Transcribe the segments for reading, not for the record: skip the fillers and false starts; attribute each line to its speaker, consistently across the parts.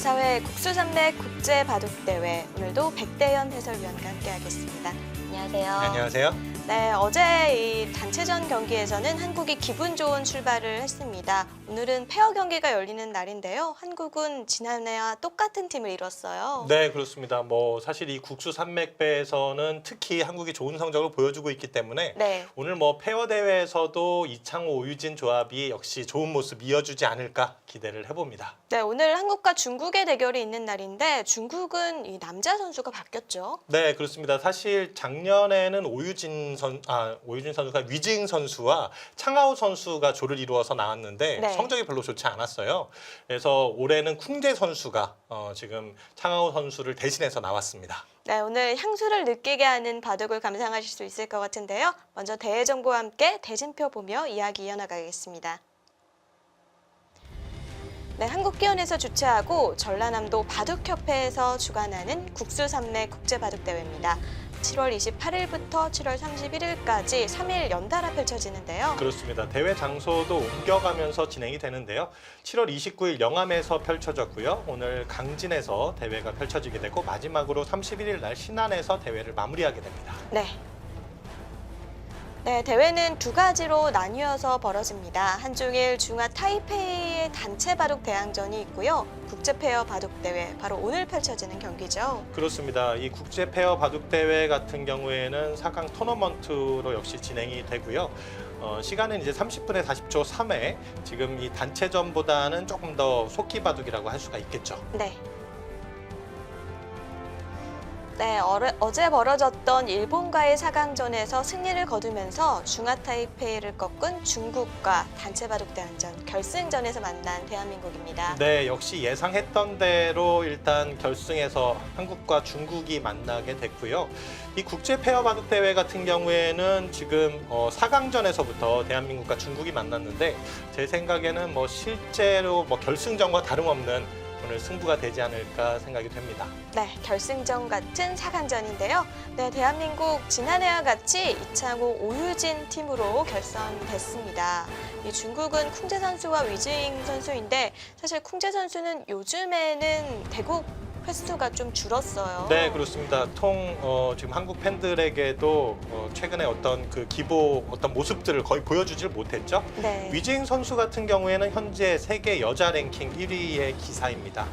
Speaker 1: 제4회 국수산맥 국제바둑대회, 오늘도 백대현 해설위원과 함께하겠습니다. 안녕하세요.
Speaker 2: 안녕하세요.
Speaker 1: 네, 어제 이 단체전 경기에서는 한국이 기분 좋은 출발을 했습니다. 오늘은 페어 경기가 열리는 날인데요. 한국은 지난해와 똑같은 팀을 이뤘어요.
Speaker 2: 네, 그렇습니다. 사실 이 국수 산맥배에서는 특히 한국이 좋은 성적을 보여주고 있기 때문에
Speaker 1: 네.
Speaker 2: 오늘 페어 대회에서도 이창호, 오유진 조합이 역시 좋은 모습 이어주지 않을까 기대를 해봅니다.
Speaker 1: 네, 오늘 한국과 중국의 대결이 있는 날인데 중국은 이 남자 선수가 바뀌었죠.
Speaker 2: 네, 그렇습니다. 사실 작년에는 오유진 선수가 위징 선수와 창하오 선수가 조를 이루어서 나왔는데
Speaker 1: 네.
Speaker 2: 성적이 별로 좋지 않았어요. 그래서 올해는 쿵제 선수가 지금 창하오 선수를 대신해서 나왔습니다.
Speaker 1: 네, 오늘 향수를 느끼게 하는 바둑을 감상하실 수 있을 것 같은데요. 먼저 대회 정보와 함께 대진표 보며 이야기 이어나가겠습니다. 네, 한국기원에서 주최하고 전라남도 바둑협회에서 주관하는 국수산맥 국제바둑대회입니다. 7월 28일부터 7월 31일까지 3일 연달아 펼쳐지는데요.
Speaker 2: 그렇습니다. 대회 장소도 옮겨가면서 진행이 되는데요. 7월 29일 영암에서 펼쳐졌고요. 오늘 강진에서 대회가 펼쳐지게 되고 마지막으로 31일 날 신안에서 대회를 마무리하게 됩니다.
Speaker 1: 네, 대회는 두 가지로 나뉘어서 벌어집니다. 한중일 중화 타이페이의 단체 바둑 대항전이 있고요. 국제 페어 바둑 대회, 바로 오늘 펼쳐지는 경기죠.
Speaker 2: 그렇습니다. 이 국제 페어 바둑 대회 같은 경우에는 4강 토너먼트로 역시 진행이 되고요. 시간은 이제 30분에 40초 3회. 지금 이 단체전보다는 조금 더 속기 바둑이라고 할 수가 있겠죠.
Speaker 1: 네, 어제 벌어졌던 일본과의 4강전에서 승리를 거두면서 중화 타이페이를 꺾은 중국과 단체 바둑 대항전 결승전에서 만난 대한민국입니다.
Speaker 2: 네, 역시 예상했던 대로 일단 결승에서 한국과 중국이 만나게 됐고요. 이 국제 페어 바둑 대회 같은 경우에는 지금 4강전에서부터 대한민국과 중국이 만났는데 제 생각에는 실제로 결승전과 다름없는 오늘 승부가 되지 않을까 생각이 됩니다.
Speaker 1: 네, 결승전 같은 4강전인데요. 네, 대한민국 지난해와 같이 이창호, 오유진 팀으로 결선됐습니다. 이 중국은 쿵제 선수와 위징 선수인데 사실 쿵제 선수는 요즘에는 대국 횟수가 좀 줄었어요.
Speaker 2: 네, 그렇습니다. 지금 한국 팬들에게도 최근에 어떤 어떤 모습들을 거의 보여주질 못했죠.
Speaker 1: 네.
Speaker 2: 위징 선수 같은 경우에는 현재 세계 여자 랭킹 1위의 기사입니다.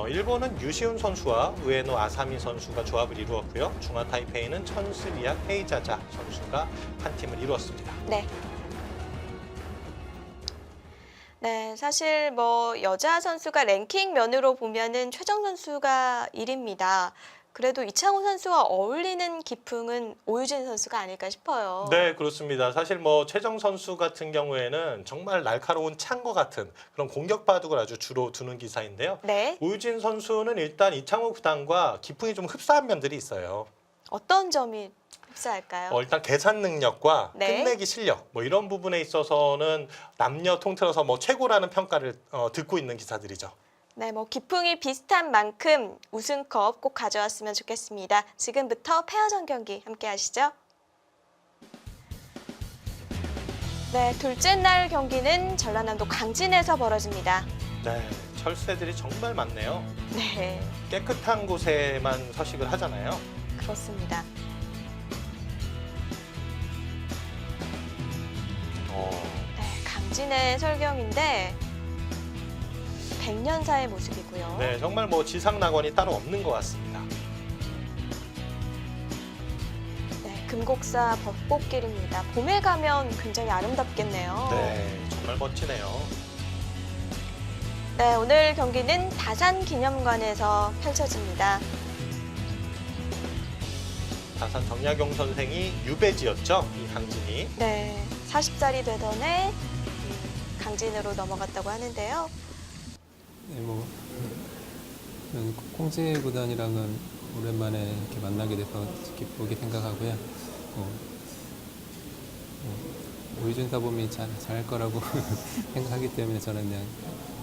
Speaker 2: 일본은 유시훈 선수와 우에노 아사미 선수가 조합을 이루었고요. 중화 타이페이는 천스리아 헤이자자 선수가 한 팀을 이루었습니다.
Speaker 1: 네, 사실 여자 선수가 랭킹 면으로 보면은 최정 선수가 1위입니다. 그래도 이창호 선수와 어울리는 기풍은 오유진 선수가 아닐까 싶어요.
Speaker 2: 네, 그렇습니다. 사실 최정 선수 같은 경우에는 정말 날카로운 창과 같은 그런 공격 바둑을 아주 주로 두는 기사인데요.
Speaker 1: 네.
Speaker 2: 오유진 선수는 일단 이창호 구단과 기풍이 좀 흡사한 면들이 있어요.
Speaker 1: 어떤 점이 흡사할까요?
Speaker 2: 일단 계산 능력과
Speaker 1: 네.
Speaker 2: 끝내기 실력 이런 부분에 있어서는 남녀 통틀어서 최고라는 평가를 듣고 있는 기사들이죠.
Speaker 1: 네, 기풍이 비슷한 만큼 우승컵 꼭 가져왔으면 좋겠습니다. 지금부터 페어전 경기 함께 하시죠. 네, 둘째 날 경기는 전라남도 강진에서 벌어집니다.
Speaker 2: 네, 철새들이 정말 많네요.
Speaker 1: 네,
Speaker 2: 깨끗한 곳에만 서식을 하잖아요.
Speaker 1: 그렇습니다. 네, 강진의 설경인데 100년사의 모습이고요.
Speaker 2: 네, 정말 지상 낙원이 따로 없는 것 같습니다.
Speaker 1: 네, 금곡사 벚꽃길입니다. 봄에 가면 굉장히 아름답겠네요.
Speaker 2: 네, 정말 멋지네요.
Speaker 1: 네, 오늘 경기는 다산기념관에서 펼쳐집니다.
Speaker 2: 다산 정약용 선생이 유배지였죠, 이 강진이.
Speaker 1: 네, 40살이 되던 해 강진으로 넘어갔다고 하는데요.
Speaker 3: 네, 콩제 구단이랑은 오랜만에 이렇게 만나게 돼서 기쁘게 생각하고요. 오유진 사범이 잘할 거라고 생각하기 때문에 저는 그냥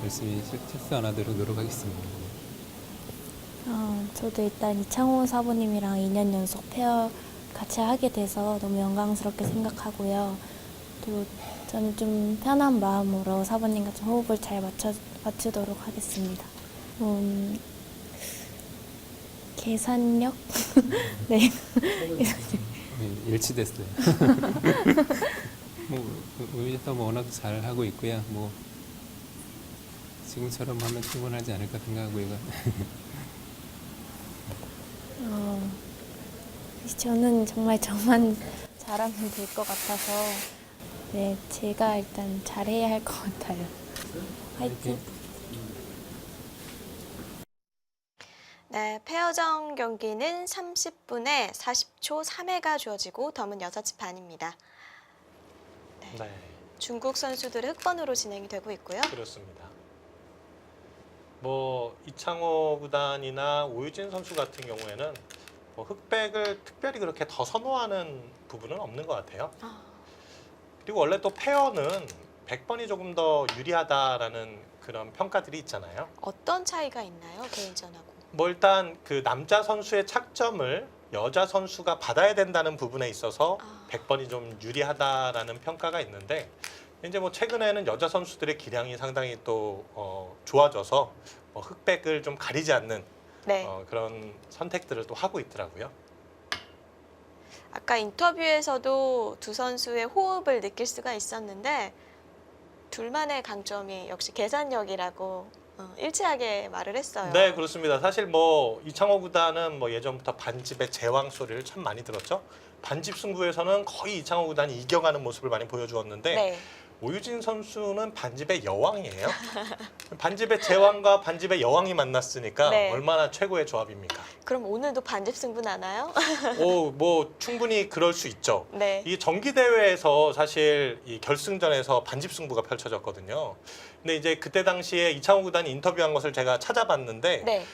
Speaker 3: 열심히 실수 안 하도록 노력하겠습니다.
Speaker 4: 저도 일단 이창호 사부님이랑 2년 연속 페어 같이 하게 돼서 너무 영광스럽게 생각하고요. 또 저는 좀 편한 마음으로 사부님과 좀 호흡을 잘 맞추도록 하겠습니다. 계산력? 네.
Speaker 3: 일치됐어요. 뭐 오유진 뭐 워낙 잘 하고 있고요. 뭐 지금처럼 하면 충분하지 않을까 생각하고 이거.
Speaker 4: 저는 정말 저만 잘하면 될 것 같아서 네, 제가 일단 잘해야 할 것 같아요. 화이팅!
Speaker 1: 네, 페어정 경기는 30분에 40초 3회가 주어지고 덤은 6시 반입니다.
Speaker 2: 네,
Speaker 1: 중국 선수들의 흑번으로 진행이 되고 있고요.
Speaker 2: 그렇습니다. 뭐 이창호 구단이나 오유진 선수 같은 경우에는 뭐 흑백을 특별히 그렇게 더 선호하는 부분은 없는 것 같아요. 그리고 원래 또 페어는 100번이 조금 더 유리하다라는 그런 평가들이 있잖아요.
Speaker 1: 어떤 차이가 있나요, 개인전하고?
Speaker 2: 뭐 일단 그 남자 선수의 착점을 여자 선수가 받아야 된다는 부분에 있어서 100번이 좀 유리하다라는 평가가 있는데, 이제 뭐 최근에는 여자 선수들의 기량이 상당히 또 좋아져서 뭐 흑백을 좀 가리지 않는
Speaker 1: 네.
Speaker 2: 그런 선택들을 또 하고 있더라고요.
Speaker 1: 아까 인터뷰에서도 두 선수의 호흡을 느낄 수가 있었는데 둘만의 강점이 역시 계산력이라고 일치하게 말을 했어요.
Speaker 2: 네, 그렇습니다. 사실 뭐 이창호 구단은 뭐 예전부터 반집의 제왕 소리를 참 많이 들었죠. 반집 승부에서는 거의 이창호 구단이 이겨가는 모습을 많이 보여주었는데
Speaker 1: 네.
Speaker 2: 오유진 선수는 반집의 여왕이에요. 반집의 제왕과 반집의 여왕이 만났으니까
Speaker 1: 네.
Speaker 2: 얼마나 최고의 조합입니까?
Speaker 1: 그럼 오늘도 반집 승부 나나요?
Speaker 2: 오, 뭐 충분히 그럴 수 있죠.
Speaker 1: 네.
Speaker 2: 이 정기 대회에서 사실 이 결승전에서 반집 승부가 펼쳐졌거든요. 근데 이제 그때 당시에 이창호 구단이 인터뷰한 것을 제가 찾아봤는데
Speaker 1: 네.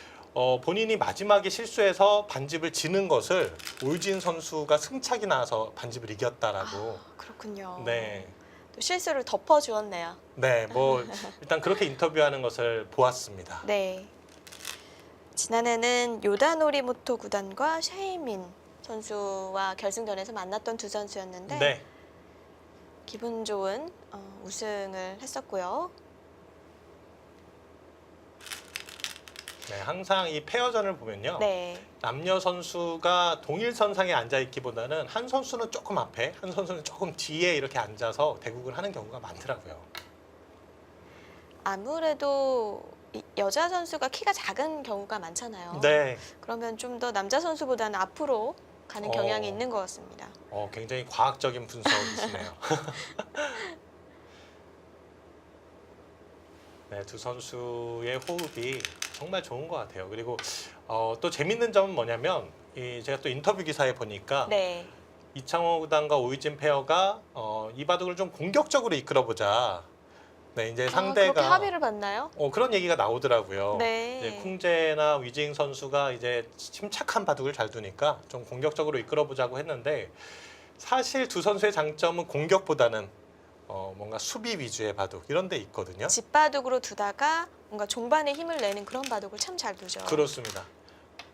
Speaker 2: 본인이 마지막에 실수해서 반집을 지는 것을 오유진 선수가 승착이 나와서 반집을 이겼다라고.
Speaker 1: 그렇군요.
Speaker 2: 네.
Speaker 1: 또 실수를 덮어주었네요.
Speaker 2: 네, 뭐 일단 그렇게 인터뷰하는 것을 보았습니다.
Speaker 1: 네. 지난해는 요다노리모토 구단과 샤이민 선수와 결승전에서 만났던 두 선수였는데
Speaker 2: 네,
Speaker 1: 기분 좋은 우승을 했었고요.
Speaker 2: 네, 항상 이 페어전을 보면요.
Speaker 1: 네.
Speaker 2: 남녀 선수가 동일선상에 앉아 있기보다는 한 선수는 조금 앞에, 한 선수는 조금 뒤에 이렇게 앉아서 대국을 하는 경우가 많더라고요.
Speaker 1: 아무래도 여자 선수가 키가 작은 경우가 많잖아요.
Speaker 2: 네,
Speaker 1: 그러면 좀 더 남자 선수보다는 앞으로 가는 경향이
Speaker 2: 어.
Speaker 1: 있는 것 같습니다.
Speaker 2: 굉장히 과학적인 분석이시네요. 네, 두 선수의 호흡이 정말 좋은 것 같아요. 그리고 또 재밌는 점은 뭐냐면 제가 또 인터뷰 기사에 보니까
Speaker 1: 네.
Speaker 2: 이창호 구단과 오유진 페어가 이 바둑을 좀 공격적으로 이끌어보자. 네, 이제 상대가
Speaker 1: 그렇게 합의를 봤나요?
Speaker 2: 그런 얘기가 나오더라고요.
Speaker 1: 네.
Speaker 2: 이제 쿵제나 위징 선수가 이제 침착한 바둑을 잘 두니까 좀 공격적으로 이끌어보자고 했는데 사실 두 선수의 장점은 공격보다는 뭔가 수비 위주의 바둑 이런 데 있거든요.
Speaker 1: 집바둑으로 두다가 뭔가 종반에 힘을 내는 그런 바둑을 참 잘 두죠.
Speaker 2: 그렇습니다.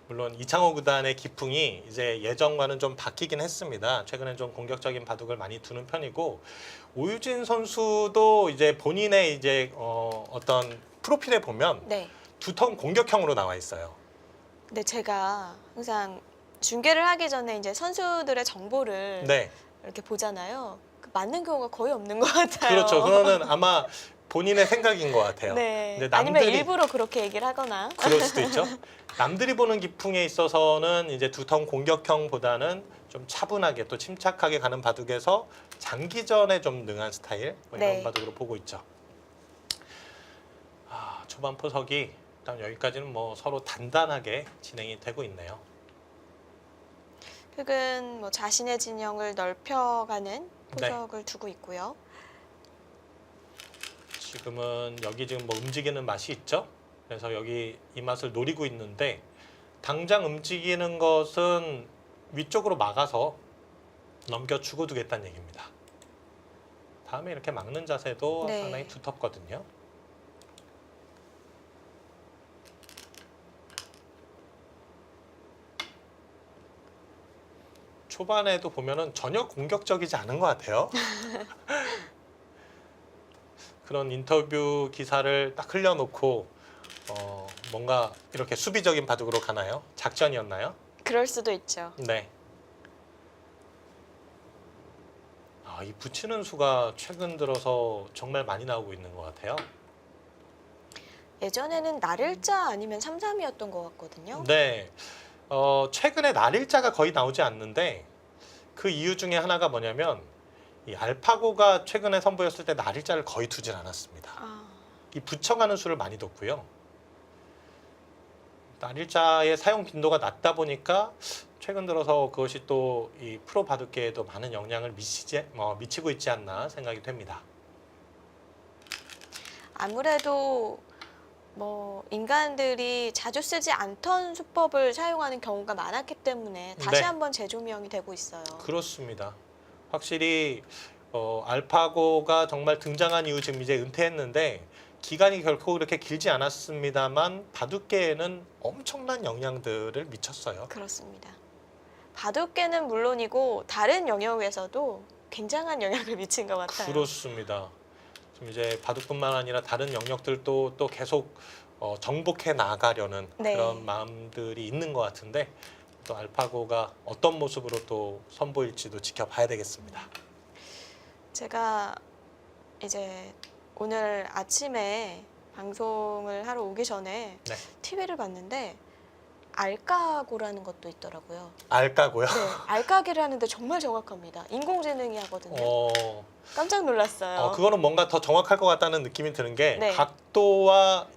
Speaker 2: 물론 이창호 구단의 기풍이 이제 예전과는 좀 바뀌긴 했습니다. 최근엔 좀 공격적인 바둑을 많이 두는 편이고 오유진 선수도 이제 본인의 이제 어떤 프로필에 보면
Speaker 1: 네.
Speaker 2: 두턴 공격형으로 나와 있어요.
Speaker 1: 근데 제가 항상 중계를 하기 전에 이제 선수들의 정보를
Speaker 2: 네,
Speaker 1: 이렇게 보잖아요. 맞는 경우가 거의 없는 것 같아요.
Speaker 2: 그렇죠. 그거는 아마 본인의 생각인 것 같아요.
Speaker 1: 네.
Speaker 2: 근데
Speaker 1: 아니면
Speaker 2: 남들이
Speaker 1: 일부러 그렇게 얘기를 하거나.
Speaker 2: 그럴 수도 있죠. 남들이 보는 기풍에 있어서는 이제 두턴 공격형보다는 좀 차분하게 또 침착하게 가는 바둑에서 장기전에 좀 능한 스타일 뭐 이런
Speaker 1: 네.
Speaker 2: 바둑으로 보고 있죠. 초반 포석이 일단 여기까지는 뭐 서로 단단하게 진행이 되고 있네요.
Speaker 1: 흑은 뭐 자신의 진영을 넓혀가는
Speaker 2: 네.
Speaker 1: 포석을 두고 있고요.
Speaker 2: 지금은 여기 지금 뭐 움직이는 맛이 있죠. 그래서 여기 이 맛을 노리고 있는데 당장 움직이는 것은 위쪽으로 막아서 넘겨주고 두겠다는 얘기입니다. 다음에 이렇게 막는 자세도
Speaker 1: 네.
Speaker 2: 상당히 두텁거든요. 초반에도 보면은 전혀 공격적이지 않은 것 같아요. 그런 인터뷰 기사를 딱 흘려놓고 뭔가 이렇게 수비적인 바둑으로 가나요? 작전이었나요?
Speaker 1: 그럴 수도 있죠.
Speaker 2: 네. 이 붙이는 수가 최근 들어서 정말 많이 나오고 있는 것 같아요.
Speaker 1: 예전에는 날일자 아니면 삼삼이었던 것 같거든요.
Speaker 2: 네. 최근에 날일자가 거의 나오지 않는데 그 이유 중에 하나가 뭐냐면 이 알파고가 최근에 선보였을 때 날일자를 거의 두질 않았습니다.
Speaker 1: 아,
Speaker 2: 이 붙여가는 수를 많이 뒀고요. 날일자의 사용 빈도가 낮다 보니까 최근 들어서 그것이 또 이 프로 바둑계에도 많은 영향을 미치고 있지 않나 생각이 됩니다.
Speaker 1: 아무래도 뭐 인간들이 자주 쓰지 않던 수법을 사용하는 경우가 많았기 때문에 다시
Speaker 2: 네.
Speaker 1: 한번 재조명이 되고 있어요.
Speaker 2: 그렇습니다. 확실히 알파고가 정말 등장한 이후 지금 이제 은퇴했는데 기간이 결코 그렇게 길지 않았습니다만 바둑계에는 엄청난 영향들을 미쳤어요.
Speaker 1: 그렇습니다. 바둑계는 물론이고 다른 영역에서도 굉장한 영향을 미친 것 같아요.
Speaker 2: 그렇습니다. 지금 이제 바둑뿐만 아니라 다른 영역들도 또 계속 정복해 나가려는
Speaker 1: 네.
Speaker 2: 그런 마음들이 있는 것 같은데 또 알파고가 어떤 모습으로 또 선보일지도 지켜봐야 되겠습니다.
Speaker 1: 제가 이제 오늘 아침에 방송을 하러 오기 전에
Speaker 2: 네.
Speaker 1: TV를 봤는데 알까고라는 것도 있더라고요.
Speaker 2: 알까고요?
Speaker 1: 네, 알까기를 하는데 정말 정확합니다. 인공지능이 하거든요. 깜짝 놀랐어요.
Speaker 2: 그거는 뭔가 더 정확할 것 같다는 느낌이 드는 게
Speaker 1: 네.
Speaker 2: 각도와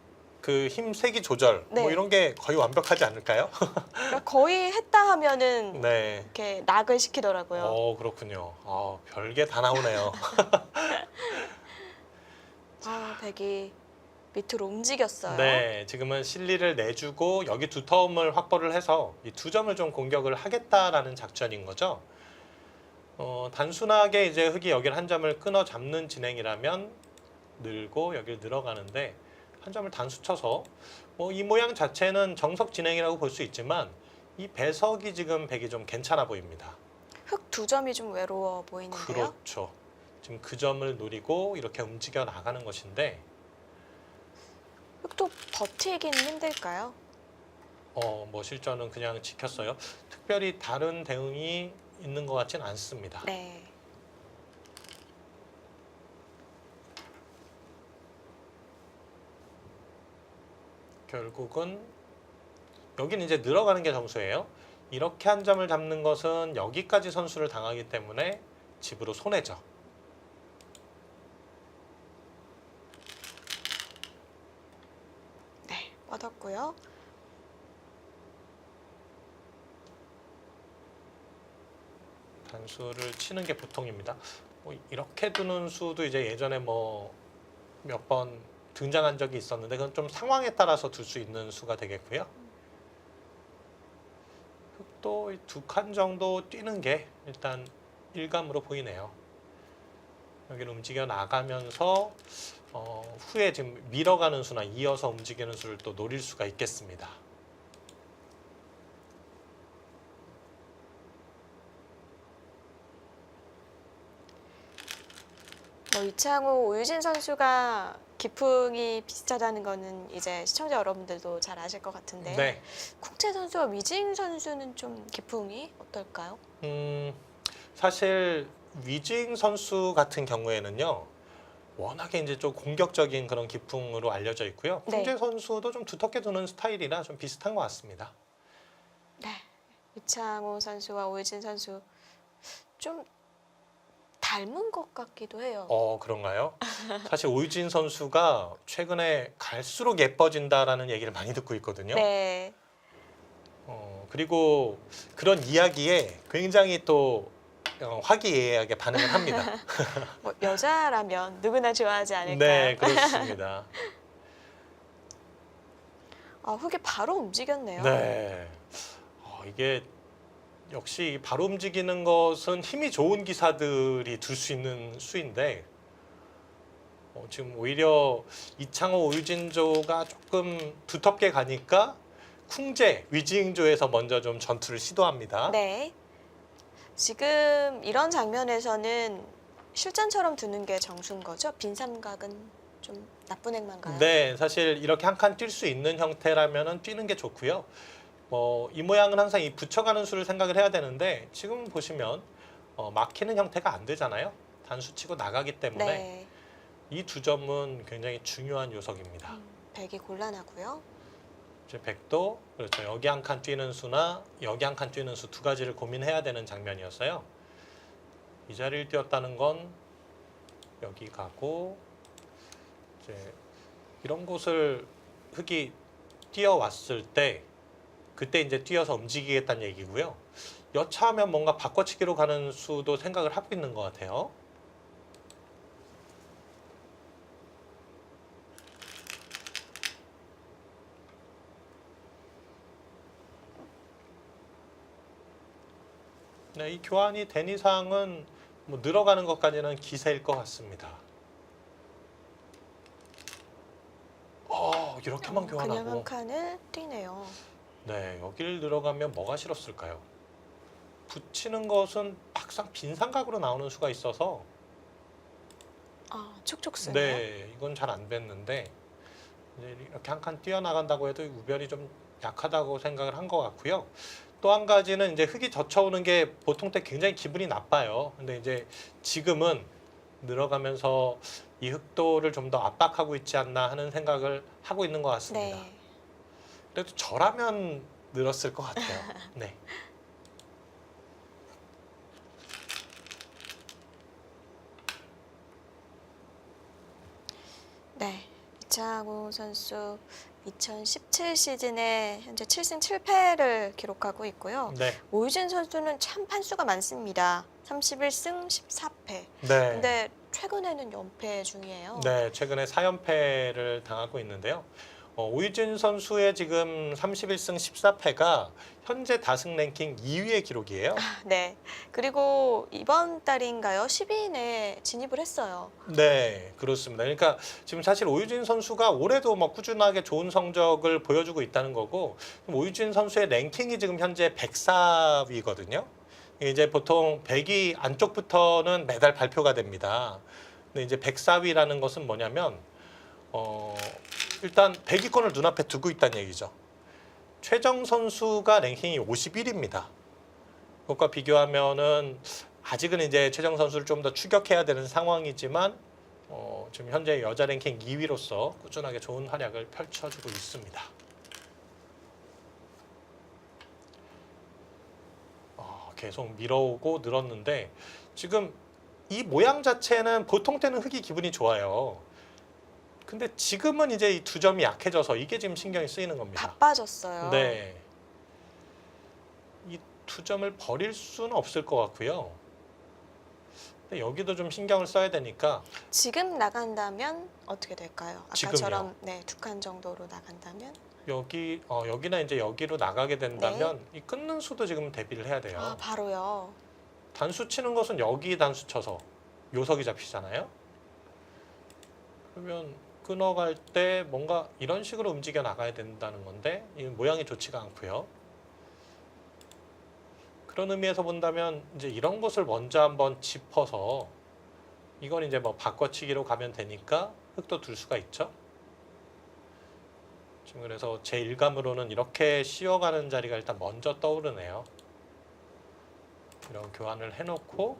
Speaker 2: 그 힘 세기 조절
Speaker 1: 네.
Speaker 2: 뭐 이런 게 거의 완벽하지 않을까요?
Speaker 1: 그러니까 거의 했다 하면은
Speaker 2: 네.
Speaker 1: 이렇게 낙을 시키더라고요.
Speaker 2: 그렇군요. 별게 다 나오네요.
Speaker 1: 백이 밑으로 움직였어요.
Speaker 2: 네, 지금은 실리를 내주고 여기 두터움을 확보를 해서 이 두 점을 좀 공격을 하겠다라는 작전인 거죠. 단순하게 이제 흑이 여기를 한 점을 끊어 잡는 진행이라면 늘고 여기를 늘어가는데 한 점을 단수 쳐서 이 모양 자체는 정석 진행이라고 볼 수 있지만 이 배석이 지금 백이 좀 괜찮아 보입니다.
Speaker 1: 흑 두 점이 좀 외로워 보이는데요.
Speaker 2: 그렇죠. 지금 그 점을 노리고 이렇게 움직여 나가는 것인데
Speaker 1: 흑도 버티긴 힘들까요?
Speaker 2: 실전은 그냥 지켰어요. 특별히 다른 대응이 있는 것 같진 않습니다.
Speaker 1: 네.
Speaker 2: 결국은 여기는 이제 늘어가는 게 점수예요. 이렇게 한 점을 잡는 것은 여기까지 선수를 당하기 때문에 집으로 손해죠.
Speaker 1: 네, 뻗었고요.
Speaker 2: 단수를 치는 게 보통입니다. 이렇게 두는 수도 이제 예전에 몇 번 등장한 적이 있었는데 그건 좀 상황에 따라서 둘 수 있는 수가 되겠고요. 흑도 두 칸 정도 뛰는 게 일단 일감으로 보이네요. 여기를 움직여 나가면서 후에 지금 밀어가는 수나 이어서 움직이는 수를 또 노릴 수가 있겠습니다.
Speaker 1: 이창호, 오유진 선수가 기풍이 비슷하다는 거는 이제 시청자 여러분들도 잘 아실 것 같은데
Speaker 2: 네.
Speaker 1: 쿵채 선수와 위징 선수는 좀 기풍이 어떨까요?
Speaker 2: 사실 위징 선수 같은 경우에는요. 워낙에 이제 좀 공격적인 그런 기풍으로 알려져 있고요.
Speaker 1: 네.
Speaker 2: 쿵제 선수도 좀 두텁게 두는 스타일이라 좀 비슷한 것 같습니다.
Speaker 1: 네, 이창호 선수와 오유진 선수 좀 닮은 것 같기도 해요.
Speaker 2: 그런가요? 사실 오유진 선수가 최근에 갈수록 예뻐진다라는 얘기를 많이 듣고 있거든요.
Speaker 1: 네,
Speaker 2: 그리고 그런 이야기에 굉장히 또 화기애애하게 반응을 합니다.
Speaker 1: 여자라면 누구나 좋아하지 않을까요?
Speaker 2: 네, 그렇습니다.
Speaker 1: 흑이 바로 움직였네요.
Speaker 2: 네. 이게 역시 바로 움직이는 것은 힘이 좋은 기사들이 둘 수 있는 수인데 지금 오히려 이창호 오유진조가 조금 두텁게 가니까 쿵제 위징조에서 먼저 좀 전투를 시도합니다.
Speaker 1: 네. 지금 이런 장면에서는 실전처럼 두는 게 정수인 거죠? 빈 삼각은 좀 나쁜 행만가요?
Speaker 2: 네, 사실 이렇게 한 칸 뛸 수 있는 형태라면은 뛰는 게 좋고요. 이 모양은 항상 이 붙여가는 수를 생각을 해야 되는데 지금 보시면 막히는 형태가 안 되잖아요. 단수 치고 나가기 때문에
Speaker 1: 네.
Speaker 2: 이 두 점은 굉장히 중요한 요소입니다.
Speaker 1: 백이 곤란하고요.
Speaker 2: 이제 백도 그렇죠. 여기 한 칸 뛰는 수나 여기 한 칸 뛰는 수 두 가지를 고민해야 되는 장면이었어요. 이 자리를 뛰었다는 건 여기 가고 이제 이런 곳을 흙이 뛰어왔을 때 그때 이제 뛰어서 움직이겠다는 얘기고요. 여차하면 뭔가 바꿔치기로 가는 수도 생각을 하고 있는 것 같아요. 네, 이 교환이 된 이상은 뭐 늘어가는 것까지는 기세일 것 같습니다. 이렇게만
Speaker 1: 그냥 한
Speaker 2: 교환하고
Speaker 1: 칸을 뛰네요.
Speaker 2: 네, 여기를 늘어가면 뭐가 싫었을까요? 붙이는 것은 막상 빈 삼각으로 나오는 수가 있어서
Speaker 1: 촉촉 쓰네요.
Speaker 2: 네, 이건 잘 안 뱉는데 이제 이렇게 한 칸 뛰어나간다고 해도 우별이 좀 약하다고 생각을 한 것 같고요. 또 한 가지는 이제 흙이 젖혀오는 게 보통 때 굉장히 기분이 나빠요. 근데 이제 지금은 늘어가면서 이 흙도를 좀 더 압박하고 있지 않나 하는 생각을 하고 있는 것 같습니다.
Speaker 1: 네.
Speaker 2: 그래도 저라면 늘었을 것 같아요. 네.
Speaker 1: 네. 이창호 선수 2017 시즌에 현재 7승 7패를 기록하고 있고요.
Speaker 2: 네.
Speaker 1: 오유진 선수는 참 판수가 많습니다. 31승 14패.
Speaker 2: 네.
Speaker 1: 근데 최근에는 연패 중이에요.
Speaker 2: 네, 최근에 4연패를 당하고 있는데요. 오유진 선수의 지금 31승 14패가 현재 다승 랭킹 2위의 기록이에요.
Speaker 1: 네. 그리고 이번 달인가요? 10위 내에 진입을 했어요.
Speaker 2: 네, 그렇습니다. 그러니까 지금 사실 오유진 선수가 올해도 뭐 꾸준하게 좋은 성적을 보여주고 있다는 거고, 오유진 선수의 랭킹이 지금 현재 104위거든요. 이제 보통 100위 안쪽부터는 매달 발표가 됩니다. 근데 이제 104위라는 것은 뭐냐면 일단 100위권을 눈앞에 두고 있다는 얘기죠. 최정 선수가 랭킹이 51위입니다. 그것과 비교하면은 아직은 이제 최정 선수를 좀 더 추격해야 되는 상황이지만 지금 현재 여자 랭킹 2위로서 꾸준하게 좋은 활약을 펼쳐주고 있습니다. 계속 밀어오고 늘었는데 지금 이 모양 자체는 보통 때는 흙이 기분이 좋아요. 근데 지금은 이제 이 두 점이 약해져서 이게 지금 신경이 쓰이는 겁니다.
Speaker 1: 바빠졌어요.
Speaker 2: 네. 이 두 점을 버릴 수는 없을 것 같고요. 근데 여기도 좀 신경을 써야 되니까
Speaker 1: 지금 나간다면 어떻게 될까요?
Speaker 2: 지금요?
Speaker 1: 아까처럼 네, 두 칸 정도로 나간다면?
Speaker 2: 여기나 이제 여기로 나가게 된다면 이 끊는 수도 지금 대비를 해야 돼요.
Speaker 1: 바로요.
Speaker 2: 단수 치는 것은 여기 단수 쳐서 요석이 잡히잖아요. 그러면 끊어갈 때 뭔가 이런 식으로 움직여 나가야 된다는 건데 이 모양이 좋지가 않고요. 그런 의미에서 본다면 이제 이런 것을 먼저 한번 짚어서 이건 이제 뭐 바꿔치기로 가면 되니까 흙도 둘 수가 있죠. 지금 그래서 제 일감으로는 이렇게 씌워가는 자리가 일단 먼저 떠오르네요. 이런 교환을 해놓고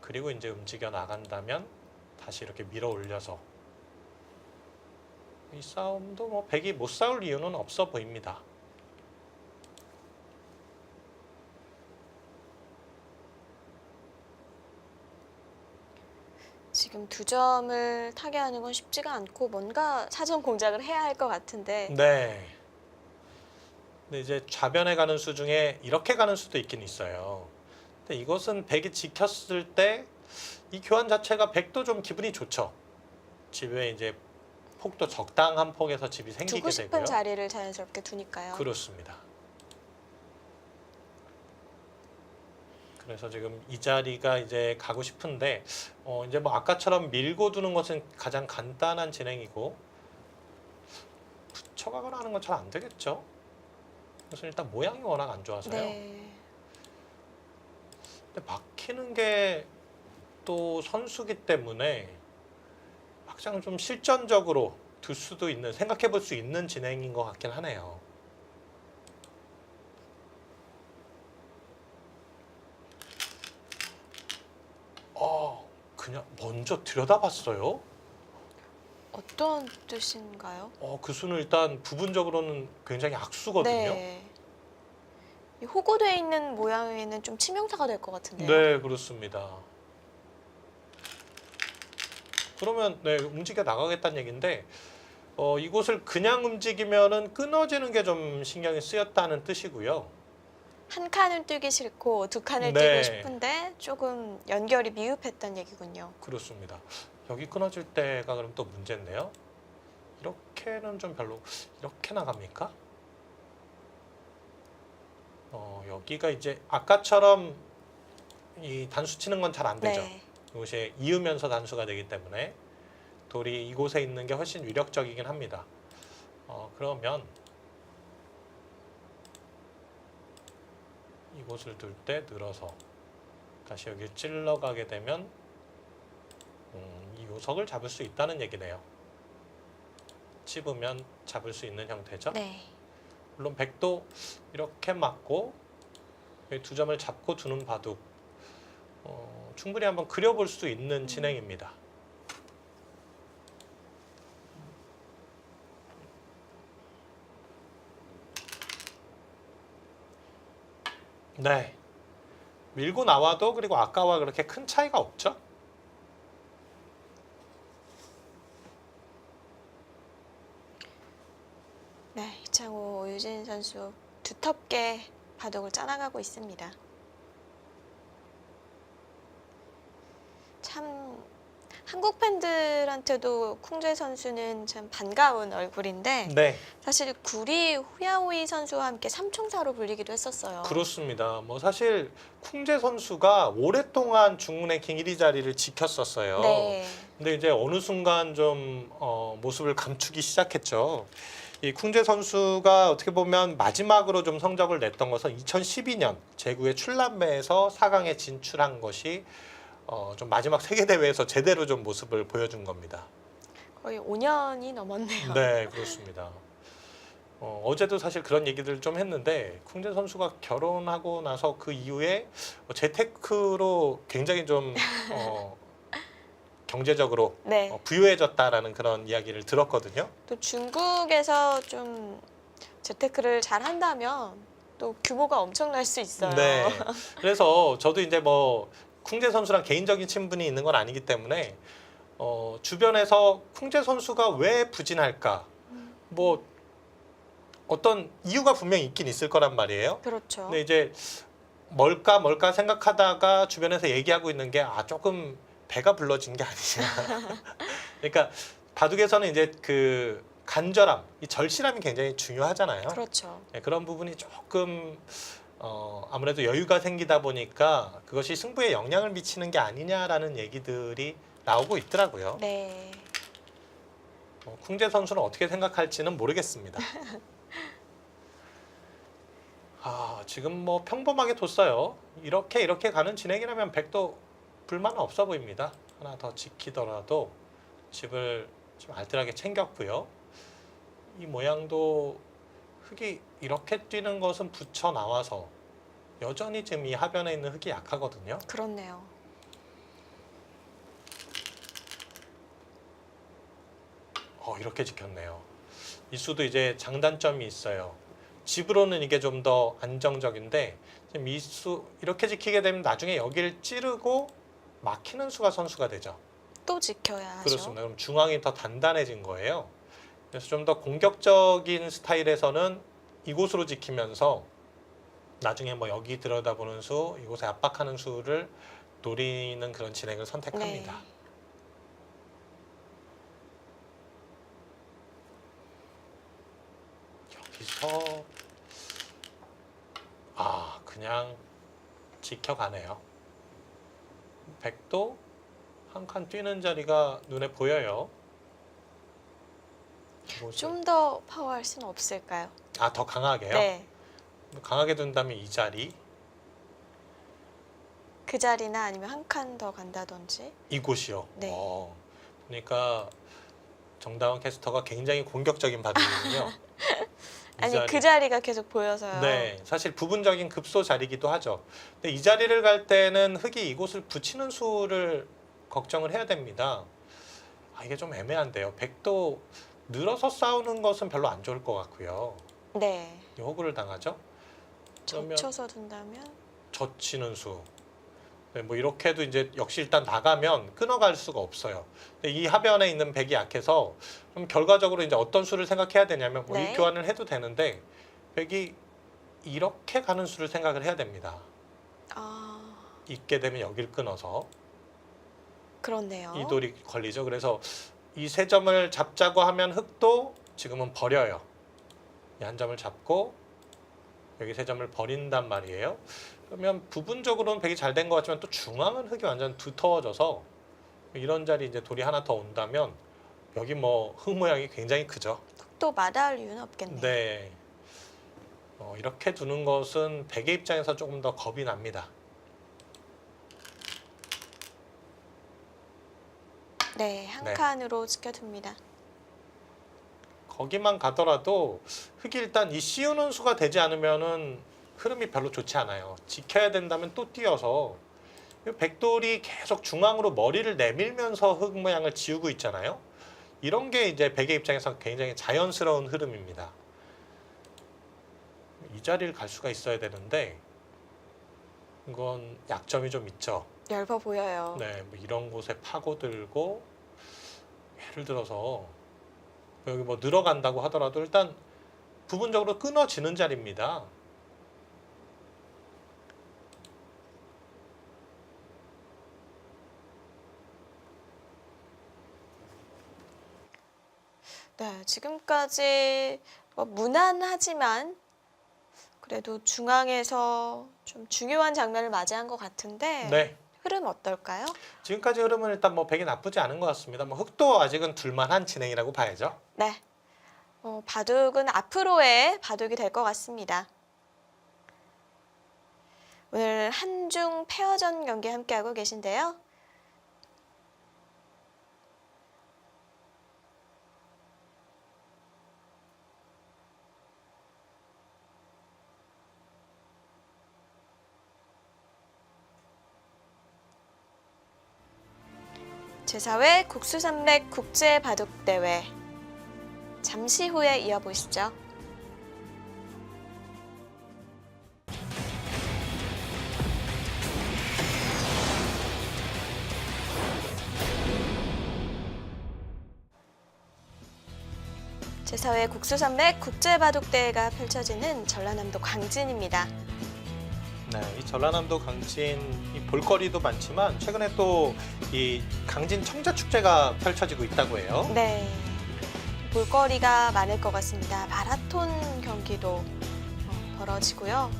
Speaker 2: 그리고 이제 움직여 나간다면 다시 이렇게 밀어 올려서 이 싸움도 뭐 백이 못 싸울 이유는 없어 보입니다.
Speaker 1: 지금 두 점을 타게 하는 건 쉽지가 않고 뭔가 사전 공작을 해야 할 것 같은데
Speaker 2: 네. 근데 이제 좌변에 가는 수 중에 이렇게 가는 수도 있긴 있어요. 근데 이것은 백이 지켰을 때 이 교환 자체가 백도 좀 기분이 좋죠. 집에 이제 폭도 적당한 폭에서 집이 생기게
Speaker 1: 두고 싶은
Speaker 2: 되고요.
Speaker 1: 자리를 자연스럽게 두니까요.
Speaker 2: 그렇습니다. 그래서 지금 이 자리가 이제 가고 싶은데 이제 뭐 아까처럼 밀고 두는 것은 가장 간단한 진행이고 붙여가거나 하는 건 잘 안 되겠죠. 그래서 일단 모양이 워낙 안 좋아서요.
Speaker 1: 네.
Speaker 2: 근데 막히는 게 또 선수기 때문에 가장 좀 실전적으로 둘 수도 있는, 생각해 볼 수 있는 진행인 것 같긴 하네요. 그냥 먼저 들여다봤어요.
Speaker 1: 어떤 뜻인가요?
Speaker 2: 그 수는 일단 부분적으로는 굉장히 악수거든요.
Speaker 1: 네. 이 호구되어 있는 모양에는 좀 치명타가 될 것 같은데요.
Speaker 2: 네, 그렇습니다. 그러면 네, 움직여 나가겠다는 얘기인데 이곳을 그냥 움직이면은 끊어지는 게 좀 신경이 쓰였다는 뜻이고요.
Speaker 1: 한 칸을 뛰기 싫고 두 칸을
Speaker 2: 네.
Speaker 1: 뛰고 싶은데 조금 연결이 미흡했던 얘기군요.
Speaker 2: 그렇습니다. 여기 끊어질 때가 그럼 또 문제인데요. 이렇게는 좀 별로. 이렇게 나갑니까? 여기가 이제 아까처럼 이 단수 치는 건 잘 안 되죠.
Speaker 1: 네.
Speaker 2: 이곳이 이으면서 단수가 되기 때문에 돌이 이곳에 있는 게 훨씬 위력적이긴 합니다. 그러면 이곳을 둘 때 늘어서 다시 여기를 찔러 가게 되면 이 요석을 잡을 수 있다는 얘기네요. 찝으면 잡을 수 있는 형태죠.
Speaker 1: 네.
Speaker 2: 물론 백도 이렇게 맞고 여기 두 점을 잡고 두는 바둑 충분히 한번 그려볼 수 있는 진행입니다. 네, 밀고 나와도 그리고 아까와 그렇게 큰 차이가 없죠.
Speaker 1: 네, 이창호 오유진 선수 두텁게 바둑을 짜나가고 있습니다. 참 한국 팬들한테도 쿵제 선수는 참 반가운 얼굴인데
Speaker 2: 네,
Speaker 1: 사실 구리 후야오이 선수와 함께 삼총사로 불리기도 했었어요.
Speaker 2: 그렇습니다. 뭐 사실 쿵제 선수가 오랫동안 중국 랭킹 1위 자리를 지켰었어요.
Speaker 1: 네.
Speaker 2: 근데 이제 어느 순간 좀 모습을 감추기 시작했죠. 이 쿵제 선수가 어떻게 보면 마지막으로 좀 성적을 냈던 것은 2012년 제구의 출남매에서 4강에 진출한 것이 좀 마지막 세계 대회에서 제대로 좀 모습을 보여준 겁니다.
Speaker 1: 거의 5년이 넘었네요.
Speaker 2: 네, 그렇습니다. 어제도 사실 그런 얘기들 좀 했는데 쿵제 선수가 결혼하고 나서 그 이후에 재테크로 굉장히 좀 경제적으로
Speaker 1: 네.
Speaker 2: 부유해졌다라는 그런 이야기를 들었거든요.
Speaker 1: 또 중국에서 좀 재테크를 잘 한다면 또 규모가 엄청날 수 있어요.
Speaker 2: 네. 그래서 저도 이제 뭐 쿵제 선수랑 개인적인 친분이 있는 건 아니기 때문에 주변에서 쿵제 선수가 왜 부진할까? 뭐 어떤 이유가 분명히 있긴 있을 거란 말이에요.
Speaker 1: 그렇죠.
Speaker 2: 근데 이제 뭘까 생각하다가 주변에서 얘기하고 있는 게 조금 배가 불러진 게 아니냐. 그러니까 바둑에서는 이제 그 간절함, 이 절실함이 굉장히 중요하잖아요.
Speaker 1: 그렇죠.
Speaker 2: 네, 그런 부분이 조금 아무래도 여유가 생기다 보니까 그것이 승부에 영향을 미치는 게 아니냐라는 얘기들이 나오고 있더라고요.
Speaker 1: 네.
Speaker 2: 쿵제 선수는 어떻게 생각할지는 모르겠습니다. 지금 뭐 평범하게 뒀어요. 이렇게 가는 진행이라면 백도 불만은 없어 보입니다. 하나 더 지키더라도 집을 좀 알뜰하게 챙겼고요. 이 모양도 흙이 이렇게 뛰는 것은 붙여 나와서 여전히 지금 이 하변에 있는 흙이 약하거든요.
Speaker 1: 그렇네요.
Speaker 2: 이렇게 지켰네요. 이 수도 이제 장단점이 있어요. 집으로는 이게 좀 더 안정적인데 지금 이 수 이렇게 지키게 되면 나중에 여기를 찌르고 막히는 수가 선수가 되죠.
Speaker 1: 또 지켜야 하죠.
Speaker 2: 그렇습니다. 그럼 중앙이 더 단단해진 거예요. 그래서 좀 더 공격적인 스타일에서는 이곳으로 지키면서 나중에 뭐 여기 들여다보는 수, 이곳에 압박하는 수를 노리는 그런 진행을 선택합니다.
Speaker 1: 네.
Speaker 2: 여기서 그냥 지켜가네요. 백도 한 칸 뛰는 자리가 눈에 보여요.
Speaker 1: 좀 더 파워할 수는 없을까요?
Speaker 2: 더 강하게요?
Speaker 1: 네.
Speaker 2: 강하게 둔다면 이 자리,
Speaker 1: 그 자리나 아니면 한 칸 더 간다든지.
Speaker 2: 이곳이요.
Speaker 1: 네.
Speaker 2: 보니까 정다운 캐스터가 굉장히 공격적인 바둑이군요. 이
Speaker 1: 아니
Speaker 2: 자리.
Speaker 1: 그 자리가 계속 보여서요.
Speaker 2: 네, 사실 부분적인 급소 자리이기도 하죠. 근데 이 자리를 갈 때는 흙이 이곳을 붙이는 수를 걱정을 해야 됩니다. 이게 좀 애매한데요. 백도 늘어서 싸우는 것은 별로 안 좋을 것 같고요.
Speaker 1: 네.
Speaker 2: 호구를 당하죠. 그러면
Speaker 1: 젖혀서 둔다면
Speaker 2: 젖히는 수. 네, 뭐 이렇게도 이제 역시 일단 나가면 끊어갈 수가 없어요. 근데 이 하변에 있는 백이 약해서 그럼 결과적으로 이제 어떤 수를 생각해야 되냐면 뭐
Speaker 1: 네.
Speaker 2: 이 교환을 해도 되는데 백이 이렇게 가는 수를 생각을 해야 됩니다. 있게 되면 여길 끊어서
Speaker 1: 그렇네요.
Speaker 2: 이 돌이 걸리죠. 그래서 이 세 점을 잡자고 하면 흙도 지금은 버려요. 이 한 점을 잡고 여기 세 점을 버린단 말이에요. 그러면 부분적으로는 백이 잘 된 것 같지만 또 중앙은 흙이 완전 두터워져서 이런 자리 이제 돌이 하나 더 온다면 여기 뭐 흙 모양이 굉장히 크죠.
Speaker 1: 또 마다할 이유는 없겠네요.
Speaker 2: 네. 이렇게 두는 것은 백의 입장에서 조금 더 겁이 납니다.
Speaker 1: 네, 한
Speaker 2: 네.
Speaker 1: 칸으로 지켜둡니다.
Speaker 2: 거기만 가더라도 흙이 일단 이 씌우는 수가 되지 않으면은 흐름이 별로 좋지 않아요. 지켜야 된다면 또 뛰어서 이 백돌이 계속 중앙으로 머리를 내밀면서 흙 모양을 지우고 있잖아요. 이런 게 이제 백의 입장에서 굉장히 자연스러운 흐름입니다. 이 자리를 갈 수가 있어야 되는데 이건 약점이 좀 있죠.
Speaker 1: 얇아 보여요.
Speaker 2: 네, 뭐 이런 곳에 파고들고 예를 들어서 여기 뭐 늘어간다고 하더라도 일단 부분적으로 끊어지는 자리입니다.
Speaker 1: 네, 지금까지 무난하지만 그래도 중앙에서 좀 중요한 장면을 맞이한 것 같은데
Speaker 2: 네.
Speaker 1: 흐름 어떨까요?
Speaker 2: 지금까지 흐름은 일단 뭐 백이 나쁘지 않은 것 같습니다. 뭐 흙도 아직은 둘만한 진행이라고 봐야죠.
Speaker 1: 네, 바둑은 앞으로의 바둑이 될 것 같습니다. 오늘 한중 페어전 경기 함께하고 계신데요. 제4회 국수산맥 국제바둑대회 잠시 후에 이어보시죠. 제4회 국수산맥 국제바둑대회가 펼쳐지는 전라남도 광진입니다.
Speaker 2: 네, 이 전라남도 강진 이 볼거리도 많지만 최근에 또 이 강진 청자 축제가 펼쳐지고 있다고 해요.
Speaker 1: 네, 볼거리가 많을 것 같습니다. 마라톤 경기도 벌어지고요.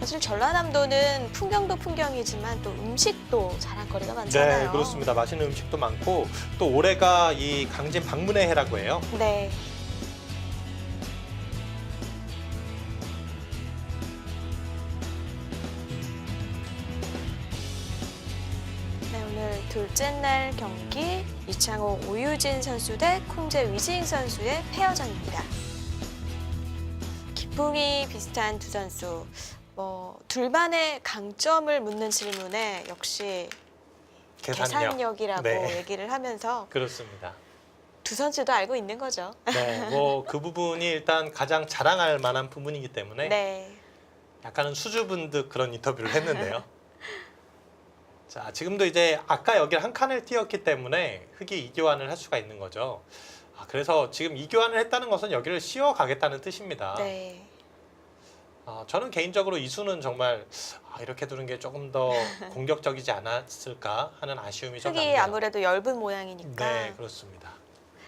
Speaker 1: 사실 전라남도는 풍경도 풍경이지만 또 음식도 자랑거리가 많잖아요.
Speaker 2: 네, 그렇습니다. 맛있는 음식도 많고 또 올해가 이 강진 방문의 해라고 해요.
Speaker 1: 네. 네, 오늘 둘째 날 경기 이창호, 오유진 선수 대 콩제 위지잉 선수의 페어전입니다. 기풍이 비슷한 두 선수. 둘만의 강점을 묻는 질문에 역시 계산력이라고
Speaker 2: 네.
Speaker 1: 얘기를 하면서
Speaker 2: 그렇습니다.
Speaker 1: 두 선수도 알고 있는 거죠.
Speaker 2: 네, 뭐 그 부분이 일단 가장 자랑할 만한 부분이기 때문에
Speaker 1: 네.
Speaker 2: 약간은 수줍은 듯 그런 인터뷰를 했는데요. 자, 지금도 이제 아까 여기를 한 칸을 띄었기 때문에 흙이 이교환을 할 수가 있는 거죠. 그래서 지금 이교환을 했다는 것은 여기를 씌워가겠다는 뜻입니다.
Speaker 1: 네.
Speaker 2: 저는 개인적으로 이 수는 정말 이렇게 두는 게 조금 더 공격적이지 않았을까 하는 아쉬움이 좀
Speaker 1: 흙이
Speaker 2: 납니다.
Speaker 1: 아무래도 엷은 모양이니까.
Speaker 2: 네, 그렇습니다.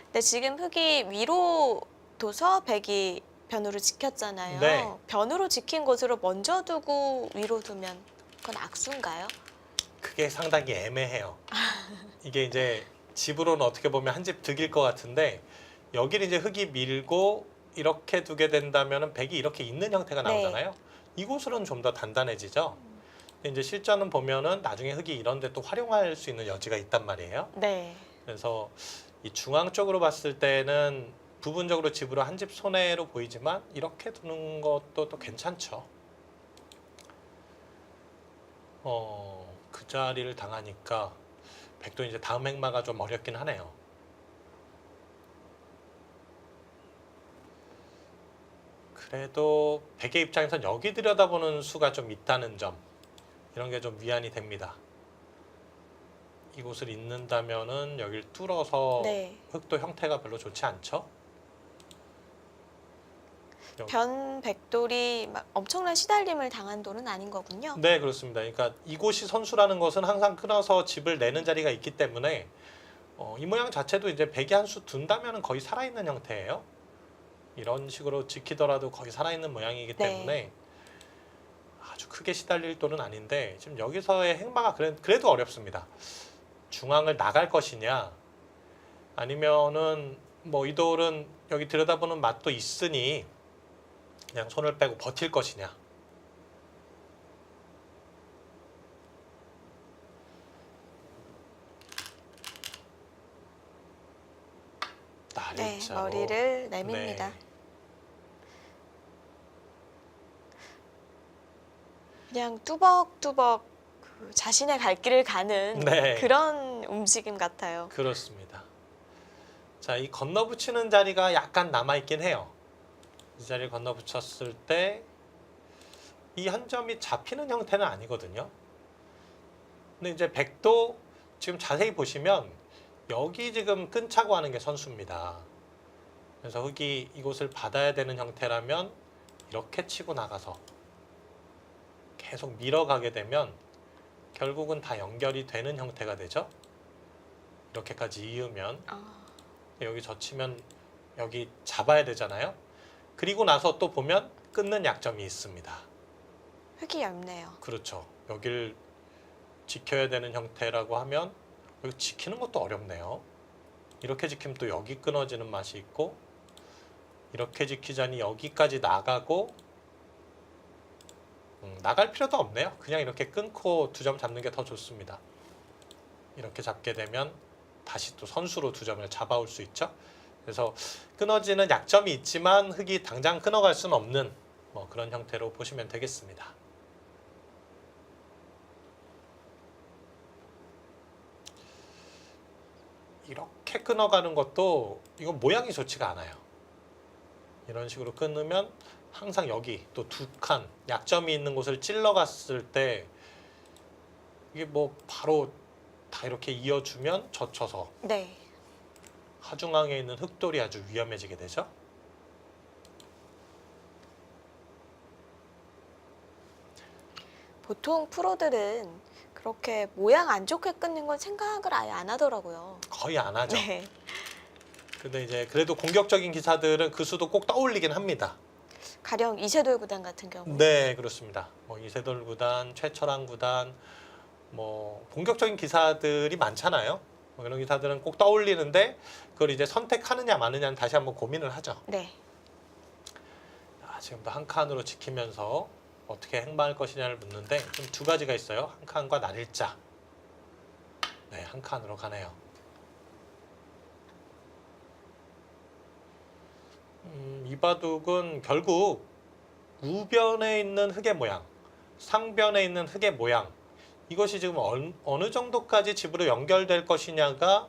Speaker 1: 근데 지금 흙이 위로 둬서 백이 변으로 지켰잖아요.
Speaker 2: 네.
Speaker 1: 변으로 지킨 곳으로 먼저 두고 위로 두면 그건 악수인가요?
Speaker 2: 그게 상당히 애매해요. 이게 이제 집으로는 어떻게 보면 한 집 득일 것 같은데 여기를 이제 흙이 밀고 이렇게 두게 된다면은 백이 이렇게 있는 형태가
Speaker 1: 네.
Speaker 2: 나오잖아요. 이곳으로는 좀 더 단단해지죠. 근데 이제 실전은 보면은 나중에 흙이 이런데 또 활용할 수 있는 여지가 있단 말이에요.
Speaker 1: 네.
Speaker 2: 그래서 이 중앙 쪽으로 봤을 때는 부분적으로 집으로 한 집 손해로 보이지만 이렇게 두는 것도 또 괜찮죠. 그 자리를 당하니까 백도 이제 다음 행마가 좀 어렵긴 하네요. 그래도 백의 입장에선 여기 들여다보는 수가 좀 있다는 점, 이런 게 좀 위안이 됩니다. 이곳을 잇는다면은 여길 뚫어서
Speaker 1: 네.
Speaker 2: 흑도 형태가 별로 좋지 않죠?
Speaker 1: 변 백돌이 막 엄청난 시달림을 당한 돌은 아닌 거군요.
Speaker 2: 네, 그렇습니다. 그러니까 이곳이 선수라는 것은 항상 끊어서 집을 내는 자리가 있기 때문에 이 모양 자체도 이제 백이 한 수 둔다면 거의 살아있는 형태예요. 이런 식으로 지키더라도 거의 살아있는 모양이기
Speaker 1: 네.
Speaker 2: 때문에 아주 크게 시달릴 돌은 아닌데 지금 여기서의 행마가 그래도 어렵습니다. 중앙을 나갈 것이냐 아니면은 뭐 이 돌은 여기 들여다보는 맛도 있으니 그냥 손을 빼고 버틸 것이냐.
Speaker 1: 네,
Speaker 2: 날일자로.
Speaker 1: 머리를 내밉니다.
Speaker 2: 네.
Speaker 1: 그냥 뚜벅뚜벅 그 자신의 갈 길을 가는
Speaker 2: 네.
Speaker 1: 그런 움직임 같아요.
Speaker 2: 그렇습니다. 자, 이 건너붙이는 자리가 약간 남아있긴 해요. 이 자리를 건너붙였을 때 이 한 점이 잡히는 형태는 아니거든요. 근데 이제 백도 지금 자세히 보시면 여기 지금 끈차고 하는 게 선수입니다. 그래서 흑이 이곳을 받아야 되는 형태라면 이렇게 치고 나가서 계속 밀어가게 되면 결국은 다 연결이 되는 형태가 되죠. 이렇게까지 이으면 여기 젖히면 여기 잡아야 되잖아요. 그리고 나서 또 보면 끊는 약점이 있습니다.
Speaker 1: 흙이 얇네요.
Speaker 2: 그렇죠. 여길 지켜야 되는 형태라고 하면 여기 지키는 것도 어렵네요. 이렇게 지키면 또 여기 끊어지는 맛이 있고 이렇게 지키자니 여기까지 나가고 나갈 필요도 없네요. 그냥 이렇게 끊고 두 점 잡는 게 더 좋습니다. 이렇게 잡게 되면 다시 또 선수로 두 점을 잡아올 수 있죠. 그래서 끊어지는 약점이 있지만 흑이 당장 끊어갈 수는 없는 뭐 그런 형태로 보시면 되겠습니다. 이렇게 끊어가는 것도 이건 모양이 좋지가 않아요. 이런 식으로 끊으면 항상 여기 또 두 칸 약점이 있는 곳을 찔러갔을 때 이게 뭐 바로 다 이렇게 이어주면 젖혀서
Speaker 1: 네.
Speaker 2: 하중앙에 있는 흑돌이 아주 위험해지게 되죠.
Speaker 1: 보통 프로들은 그렇게 모양 안 좋게 끊는 건 생각을 아예 안 하더라고요.
Speaker 2: 거의 안 하죠.
Speaker 1: 네.
Speaker 2: 근데 이제 그래도 공격적인 기사들은 그 수도 꼭 떠올리긴 합니다.
Speaker 1: 가령 이세돌 구단 같은 경우.
Speaker 2: 네, 그렇습니다. 뭐 이세돌 구단, 최철환 구단, 뭐 공격적인 기사들이 많잖아요. 뭐 이런 기사들은 꼭 떠올리는데 그걸 이제 선택하느냐 마느냐는 다시 한번 고민을 하죠.
Speaker 1: 네.
Speaker 2: 지금도 한 칸으로 지키면서 어떻게 행방할 것이냐를 묻는데 좀 두 가지가 있어요. 한 칸과 날일자. 네, 한 칸으로 가네요. 이 바둑은 결국 우변에 있는 흑의 모양, 상변에 있는 흑의 모양, 이것이 지금 어느 정도까지 집으로 연결될 것이냐가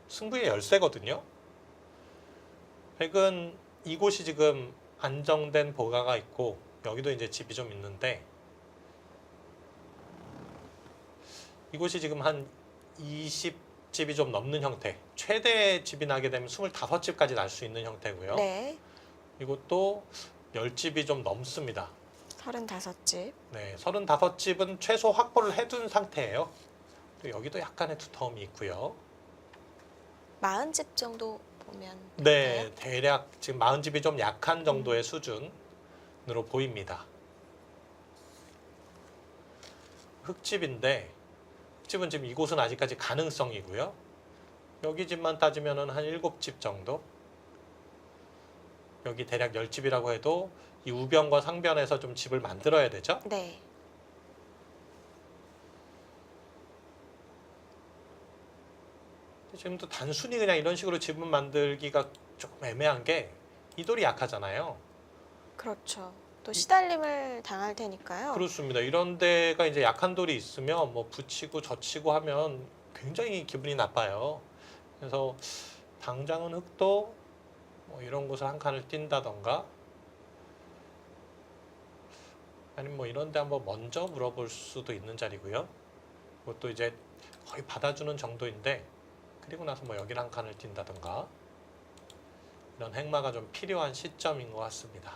Speaker 2: 승부의 열쇠거든요. 백은 이곳이 지금 안정된 보가가 있고 여기도 이제 집이 좀 있는데 이곳이 지금 한 20집이 좀 넘는 형태, 최대 집이 나게 되면 25집까지 날 수 있는 형태고요.
Speaker 1: 네.
Speaker 2: 이것도 10집이 좀 넘습니다.
Speaker 1: 35집.
Speaker 2: 네, 35집은 최소 확보를 해둔 상태예요. 또 여기도 약간의 두터움이 있고요.
Speaker 1: 40집 정도 보면
Speaker 2: 네, 대략 지금 40집이 좀 약한 정도의 수준으로 보입니다. 흑집인데 흑집은 지금 이곳은 아직까지 가능성이고요. 여기 집만 따지면 한 7집 정도. 여기 대략 10집이라고 해도 이 우변과 상변에서 좀 집을 만들어야 되죠.
Speaker 1: 네.
Speaker 2: 지금도 단순히 그냥 이런 식으로 지분 만들기가 조금 애매한 게 이 돌이 약하잖아요.
Speaker 1: 그렇죠. 또 시달림을 당할 테니까요.
Speaker 2: 그렇습니다. 이런 데가 이제 약한 돌이 있으면 뭐 붙이고 젖히고 하면 굉장히 기분이 나빠요. 그래서 당장은 흑도 뭐 이런 곳을 한 칸을 띈다던가 아니면 뭐 이런 데 한번 먼저 물어볼 수도 있는 자리고요. 그것도 이제 거의 받아주는 정도인데 그리고 나서 뭐 여기를 한 칸을 띈다던가 이런 행마가 좀 필요한 시점인 것 같습니다.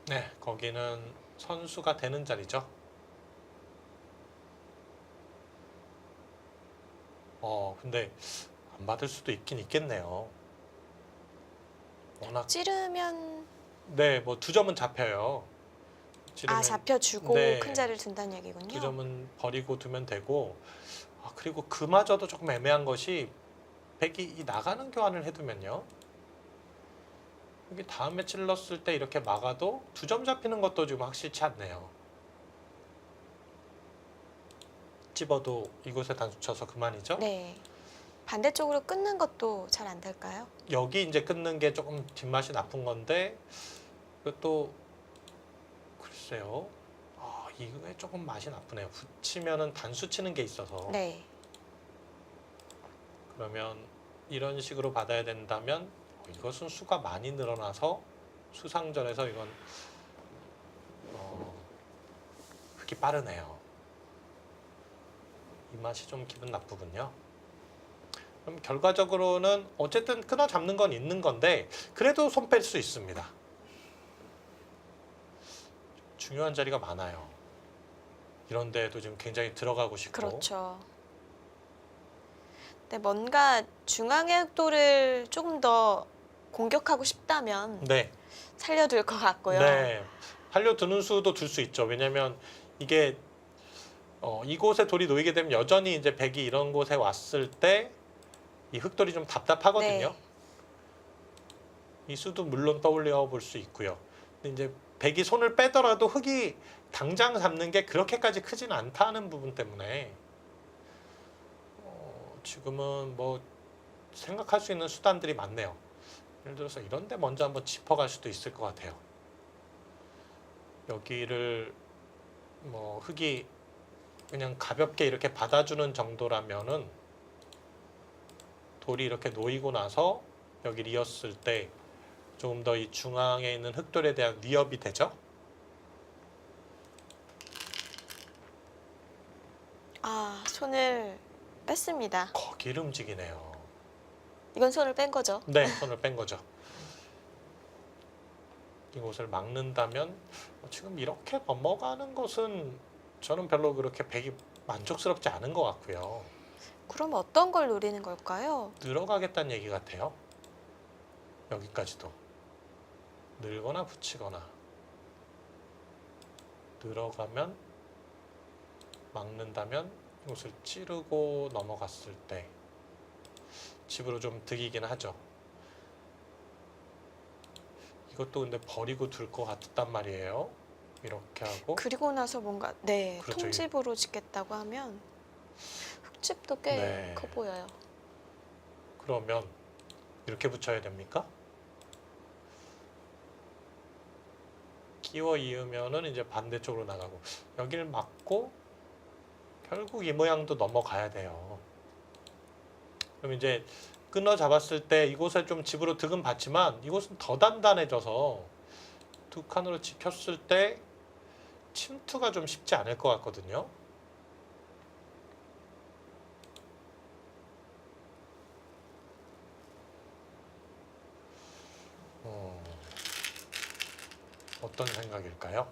Speaker 2: 네, 거기는 선수가 되는 자리죠. 근데 안 받을 수도 있긴 있겠네요. 워낙
Speaker 1: 찌르면
Speaker 2: 네, 뭐 2점은 잡혀요. 찌르면
Speaker 1: 잡혀주고
Speaker 2: 네.
Speaker 1: 큰 자리를 둔다는 얘기군요.
Speaker 2: 2점은 버리고 두면 되고 그리고 그마저도 조금 애매한 것이 백이 이 나가는 교환을 해두면요. 여기 다음에 찔렀을 때 이렇게 막아도 2점 잡히는 것도 지금 확실치 않네요. 집어도 이곳에 단수 쳐서 그만이죠.
Speaker 1: 네. 반대쪽으로 끊는 것도 잘 안 될까요?
Speaker 2: 여기 이제 끊는 게 조금 뒷맛이 나쁜 건데 이것도 글쎄요. 이게 조금 맛이 나쁘네요. 붙이면은 단수 치는 게 있어서
Speaker 1: 네.
Speaker 2: 그러면 이런 식으로 받아야 된다면 이것은 수가 많이 늘어나서 수상전에서 이건 흙이 빠르네요. 이 맛이 좀 기분 나쁘군요. 그럼 결과적으로는 어쨌든 끊어 잡는 건 있는 건데 그래도 손 뺄 수 있습니다. 중요한 자리가 많아요. 이런 데에도 지금 굉장히 들어가고 싶고
Speaker 1: 그렇죠. 네, 뭔가 중앙의 흑도를 조금 더 공격하고 싶다면
Speaker 2: 네.
Speaker 1: 살려둘 것 같고요.
Speaker 2: 네. 살려두는 수도 둘 수 있죠. 왜냐하면 이게 이곳에 돌이 놓이게 되면 여전히 이제 백이 이런 곳에 왔을 때 이 흑돌이 좀 답답하거든요.
Speaker 1: 네.
Speaker 2: 이 수도 물론 떠올려 볼 수 있고요. 근데 이제 백이 손을 빼더라도 흑이 당장 잡는 게 그렇게까지 크진 않다는 부분 때문에 지금은 뭐 생각할 수 있는 수단들이 많네요. 예를 들어서 이런 데 먼저 한번 짚어갈 수도 있을 것 같아요. 여기를 뭐 흑이 그냥 가볍게 이렇게 받아주는 정도라면은 돌이 이렇게 놓이고 나서 여기를 이었을 때 조금 더 이 중앙에 있는 흑돌에 대한 위협이 되죠.
Speaker 1: 손을 뺐습니다.
Speaker 2: 거기를 움직이네요.
Speaker 1: 이건 손을 뺀 거죠.
Speaker 2: 네, 손을 뺀 거죠. 이곳을 막는다면 지금 이렇게 넘어가는 것은 저는 별로 그렇게 백이 만족스럽지 않은 것 같고요.
Speaker 1: 그럼 어떤 걸 노리는 걸까요?
Speaker 2: 늘어가겠다는 얘기 같아요. 여기까지도 늘거나 붙이거나 늘어가면 막는다면 이곳을 찌르고 넘어갔을 때 집으로 좀 득이긴 하죠. 이것도 근데 버리고 둘 것 같단 말이에요. 이렇게 하고
Speaker 1: 그리고 나서 뭔가
Speaker 2: 그렇죠.
Speaker 1: 통집으로 짓겠다고 하면 흙집도 꽤
Speaker 2: 네.
Speaker 1: 커 보여요.
Speaker 2: 그러면 이렇게 붙여야 됩니까? 끼워 이으면은 이제 반대쪽으로 나가고 여기를 막고 결국 이 모양도 넘어가야 돼요. 그럼 이제 끊어 잡았을 때 이곳에 좀 집으로 득은 받지만 이곳은 더 단단해져서 두 칸으로 지켰을 때 침투가 좀 쉽지 않을 것 같거든요. 어떤 생각일까요?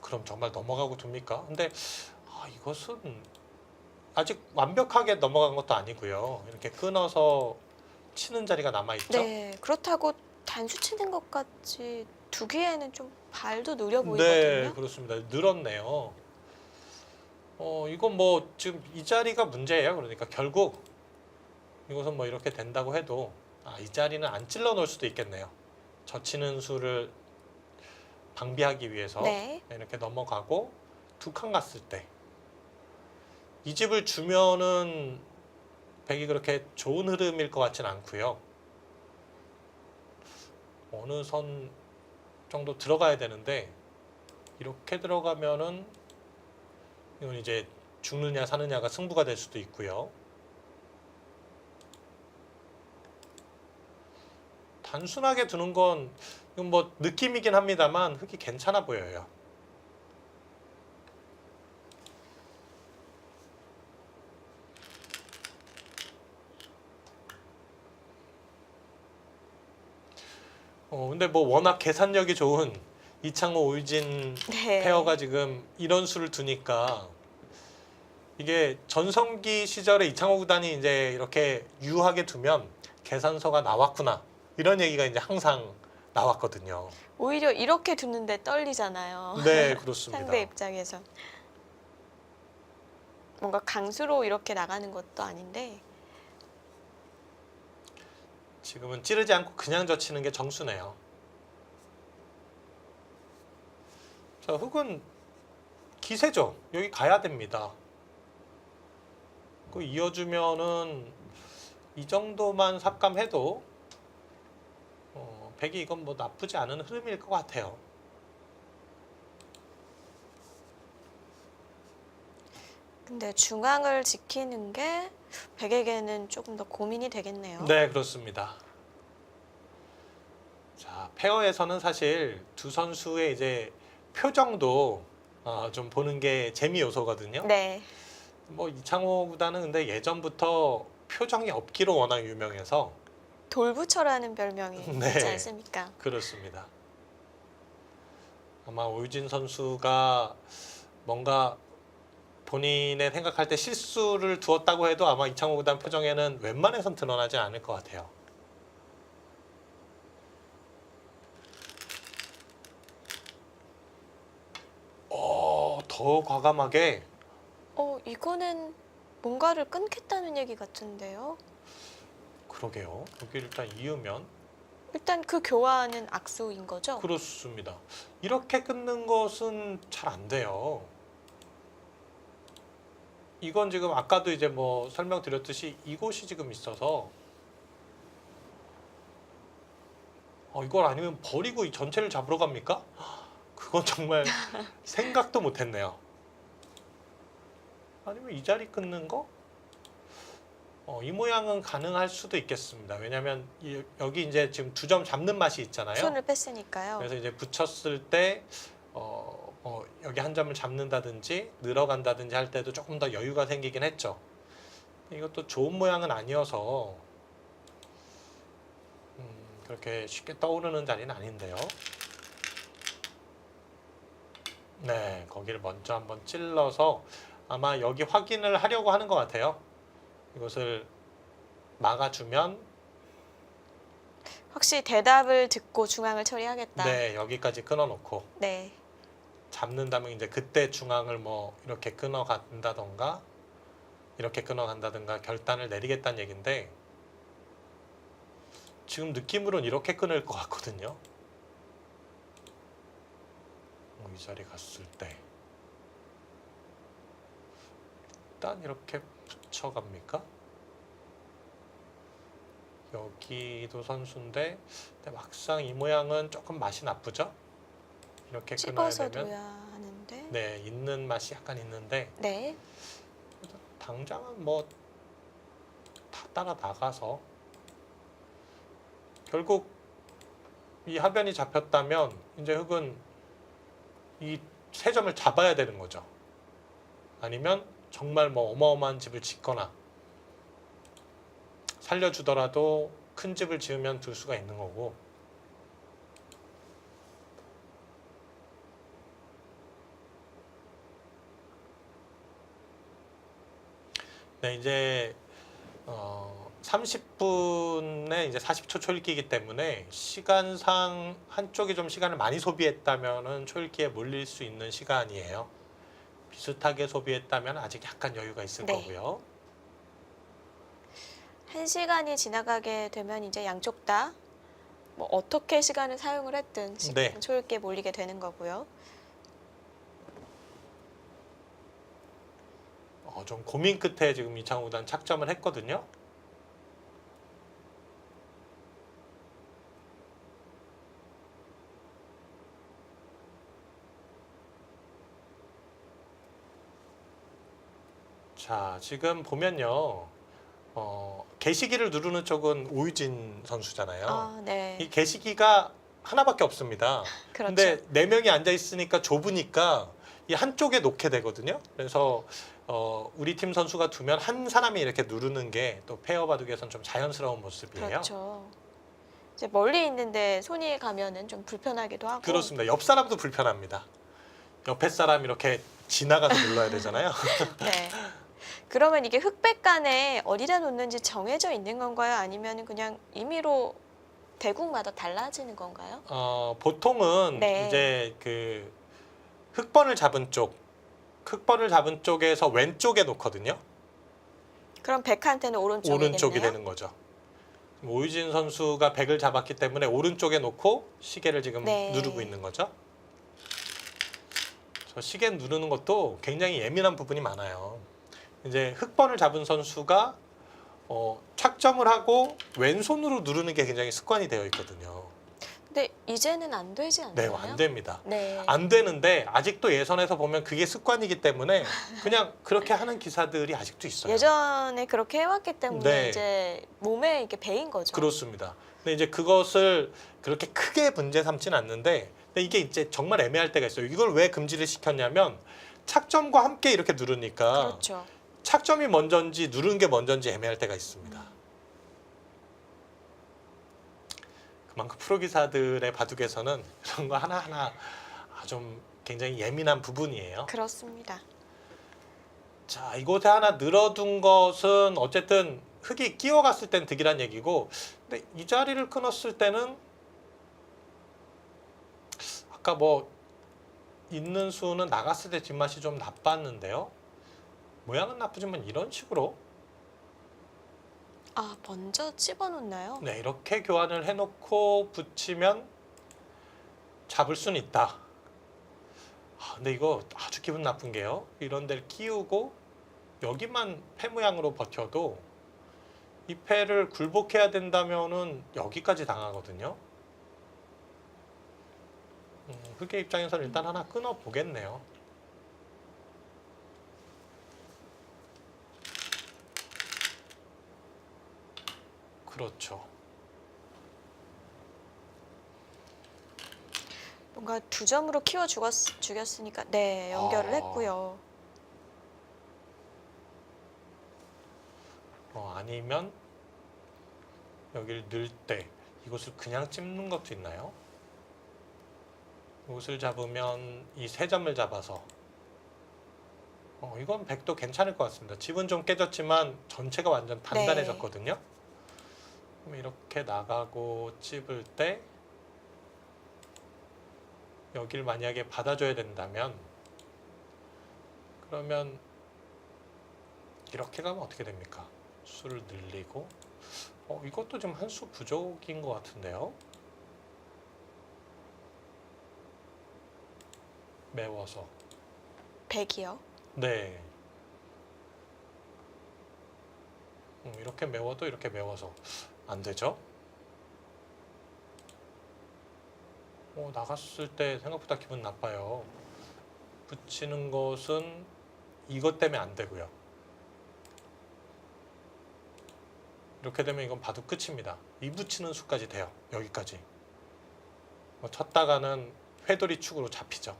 Speaker 2: 그럼 정말 넘어가고 둡니까? 근데 이것은 아직 완벽하게 넘어간 것도 아니고요. 이렇게 끊어서 치는 자리가 남아있죠?
Speaker 1: 네, 그렇다고 단수 치는 것 같이 두기에는 좀 발도 느려
Speaker 2: 네,
Speaker 1: 보이거든요.
Speaker 2: 그렇습니다. 늘었네요. 이건 뭐 지금 이 자리가 문제예요. 그러니까 결국 이것은 뭐 이렇게 된다고 해도 이 자리는 안 찔러 놓을 수도 있겠네요. 젖히는 수를 방비하기 위해서
Speaker 1: 네.
Speaker 2: 이렇게 넘어가고 두 칸 갔을 때 이 집을 주면은 백이 그렇게 좋은 흐름일 것 같진 않고요. 어느 선 정도 들어가야 되는데 이렇게 들어가면은 이건 이제 죽느냐 사느냐가 승부가 될 수도 있고요. 단순하게 두는 건 이건 뭐 느낌이긴 합니다만 흙이 괜찮아 보여요. 근데 뭐 워낙 계산력이 좋은 이창호 오유진
Speaker 1: 네.
Speaker 2: 페어가 지금 이런 수를 두니까 이게 전성기 시절에 이창호 구단이 이제 이렇게 유하게 두면 계산서가 나왔구나 이런 얘기가 이제 항상 나왔거든요.
Speaker 1: 오히려 이렇게 두는데 떨리잖아요.
Speaker 2: 네, 그렇습니다.
Speaker 1: 상대 입장에서. 뭔가 강수로 이렇게 나가는 것도 아닌데.
Speaker 2: 지금은 찌르지 않고 그냥 젖히는 게 정수네요. 자, 흙은 기세죠. 여기 가야 됩니다. 그 이어주면은 이 정도만 삭감해도 백이 이건 뭐 나쁘지 않은 흐름일 것 같아요.
Speaker 1: 근데 중앙을 지키는 게 백에게는 조금 더 고민이 되겠네요.
Speaker 2: 네, 그렇습니다. 자, 페어에서는 사실 두 선수의 이제 표정도 좀 보는 게 재미 요소거든요.
Speaker 1: 네.
Speaker 2: 뭐 이창호 구단은 근데 예전부터 표정이 없기로 워낙 유명해서
Speaker 1: 돌부처라는 별명이
Speaker 2: 네.
Speaker 1: 있지 않습니까?
Speaker 2: 그렇습니다. 아마 오유진 선수가 뭔가 본인의 생각할 때 실수를 두었다고 해도 아마 이창호 구단 표정에는 웬만해선 드러나지 않을 것 같아요. 더 과감하게
Speaker 1: 이거는 뭔가를 끊겠다는 얘기 같은데요.
Speaker 2: 그러게요. 여기 일단 이으면
Speaker 1: 일단 그 교환은 악수인 거죠?
Speaker 2: 그렇습니다. 이렇게 끊는 것은 잘 안 돼요. 이건 지금 아까도 이제 뭐 설명드렸듯이 이곳이 지금 있어서 이걸 아니면 버리고 이 전체를 잡으러 갑니까? 그건 정말 생각도 못했네요. 아니면 이 자리 끊는 거? 이 모양은 가능할 수도 있겠습니다. 왜냐하면 여기 이제 지금 두 점 잡는 맛이 있잖아요.
Speaker 1: 손을 뺐으니까요.
Speaker 2: 그래서 이제 붙였을 때 여기 한 점을 잡는다든지 늘어간다든지 할 때도 조금 더 여유가 생기긴 했죠. 이것도 좋은 모양은 아니어서 그렇게 쉽게 떠오르는 자리는 아닌데요. 네, 거기를 먼저 한번 찔러서 아마 여기 확인을 하려고 하는 것 같아요. 이것을 막아주면
Speaker 1: 혹시 대답을 듣고 중앙을 처리하겠다.
Speaker 2: 네, 여기까지 끊어놓고
Speaker 1: 네.
Speaker 2: 잡는다면 이제 그때 중앙을 뭐 이렇게 끊어간다던가 이렇게 끊어간다든가 결단을 내리겠다는 얘기인데 지금 느낌으로는 이렇게 끊을 것 같거든요. 이 자리 갔을 때 일단 이렇게 붙여갑니까? 여기도 선수인데 근데 막상 이 모양은 조금 맛이 나쁘죠? 이렇게 끊어야
Speaker 1: 찝어서
Speaker 2: 되면
Speaker 1: 둬야 하는데.
Speaker 2: 네, 있는 맛이 약간 있는데
Speaker 1: 네.
Speaker 2: 당장은 뭐 다 따라 나가서 결국 이 하변이 잡혔다면 이제 흙은 이 세 점을 잡아야 되는 거죠. 아니면 정말 뭐 어마어마한 집을 짓거나 살려주더라도 큰 집을 지으면 둘 수가 있는 거고 네, 이제 30분에 이제 40초 초읽기이기 때문에 시간상 한쪽이 좀 시간을 많이 소비했다면은 초읽기에 몰릴 수 있는 시간이에요. 비슷하게 소비했다면 아직 약간 여유가 있을
Speaker 1: 네.
Speaker 2: 거고요.
Speaker 1: 1시간이 지나가게 되면 이제 양쪽 다 뭐 어떻게 시간을 사용을 했든
Speaker 2: 네.
Speaker 1: 초읽기에 몰리게 되는 거고요.
Speaker 2: 좀 고민 끝에 지금 이창호 구단 착점을 했거든요. 자, 지금 보면요. 개시기를 누르는 쪽은 오유진 선수잖아요.
Speaker 1: 아, 네.
Speaker 2: 이 개시기가 하나밖에 없습니다.
Speaker 1: 그렇죠.
Speaker 2: 근데 네 명이 앉아 있으니까 좁으니까 이 한쪽에 놓게 되거든요. 그래서 우리 팀 선수가 두면 한 사람이 이렇게 누르는 게 또 페어 바둑에선 좀 자연스러운 모습이에요.
Speaker 1: 그렇죠. 이제 멀리 있는데 손이 가면은 좀 불편하기도 하고.
Speaker 2: 그렇습니다. 옆 사람도 불편합니다. 옆에 사람 이렇게 지나가서 눌러야 되잖아요.
Speaker 1: 네. 그러면 이게 흑백 간에 어디다 놓는지 정해져 있는 건가요? 아니면 그냥 임의로 대국마다 달라지는 건가요?
Speaker 2: 보통은
Speaker 1: 네.
Speaker 2: 이제 그 흑번을 잡은 쪽에서 왼쪽에 놓거든요.
Speaker 1: 그럼 백한테는 오른쪽이겠네요.
Speaker 2: 오른쪽이 되는 거죠. 오유진 선수가 백을 잡았기 때문에 오른쪽에 놓고 시계를 지금
Speaker 1: 네.
Speaker 2: 누르고 있는 거죠. 저 시계 누르는 것도 굉장히 예민한 부분이 많아요. 이제 흑번을 잡은 선수가 착점을 하고 왼손으로 누르는 게 굉장히 습관이 되어 있거든요.
Speaker 1: 근데 이제는 안 되지
Speaker 2: 네,
Speaker 1: 않나요?
Speaker 2: 안 됩니다.
Speaker 1: 네.
Speaker 2: 안 되는데 아직도 예선에서 보면 그게 습관이기 때문에 그냥 그렇게 하는 기사들이 아직도 있어요.
Speaker 1: 예전에 그렇게 해왔기 때문에
Speaker 2: 네.
Speaker 1: 이제 몸에 이게 배인 거죠.
Speaker 2: 그렇습니다. 근데 이제 그것을 그렇게 크게 문제 삼지는 않는데, 근데 이게 이제 정말 애매할 때가 있어요. 이걸 왜 금지를 시켰냐면 착점과 함께 이렇게 누르니까
Speaker 1: 그렇죠.
Speaker 2: 착점이 먼저인지 누르는 게 먼저인지 애매할 때가 있습니다. 그만큼 프로 기사들의 바둑에서는 이런 거 하나하나 좀 굉장히 예민한 부분이에요.
Speaker 1: 그렇습니다.
Speaker 2: 자, 이곳에 하나 늘어둔 것은 어쨌든 흙이 끼워갔을 땐 득이란 얘기고, 근데 이 자리를 끊었을 때는 아까 뭐 있는 수는 나갔을 때 뒷맛이 좀 나빴는데요. 모양은 나쁘지만 이런 식으로
Speaker 1: 아, 먼저 집어놓나요?
Speaker 2: 네, 이렇게 교환을 해놓고 붙이면 잡을 수는 있다. 근데 이거 아주 기분 나쁜 게요. 이런 데를 끼우고 여기만 패 모양으로 버텨도 이 패를 굴복해야 된다면은 여기까지 당하거든요. 흑의 입장에서는 일단 하나 끊어 보겠네요. 그렇죠.
Speaker 1: 뭔가 두 점으로 키워 죽였으니까 네, 연결을 했고요.
Speaker 2: 아니면 여기를 넣을 때 이곳을 그냥 찝는 것도 있나요? 이곳을 잡으면 이 세 점을 잡아서 이건 백도 괜찮을 것 같습니다. 집은 좀 깨졌지만 전체가 완전 단단해졌거든요. 그럼 이렇게 나가고 찝을 때 여길 만약에 받아줘야 된다면 그러면 이렇게 가면 어떻게 됩니까? 수를 늘리고 이것도 좀 한 수 부족인 것 같은데요. 메워서
Speaker 1: 백이요.
Speaker 2: 네. 이렇게 메워도 이렇게 메워서 안 되죠? 나갔을 때 생각보다 기분 나빠요. 붙이는 것은 이것 때문에 안 되고요. 이렇게 되면 이건 바둑 끝입니다. 이 붙이는 수까지 돼요. 여기까지. 쳤다가는 회돌이 축으로 잡히죠.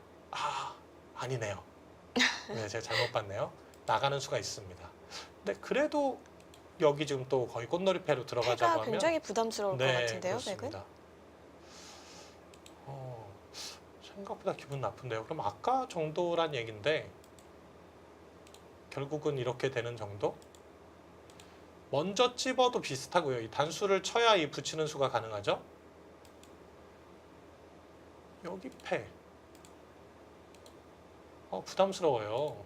Speaker 2: 아니네요. 네, 제가 잘못 봤네요. 나가는 수가 있습니다. 근데 그래도 여기 지금 또 거의 꽃놀이패로 들어가자고
Speaker 1: 패가
Speaker 2: 하면
Speaker 1: 굉장히 부담스러울 것 같은데요, 백은?
Speaker 2: 그렇습니다. 생각보다 기분 나쁜데요. 그럼 아까 정도란 얘긴데 결국은 이렇게 되는 정도? 먼저 찝어도 비슷하고요. 이 단수를 쳐야 이 붙이는 수가 가능하죠. 여기 패. 부담스러워요.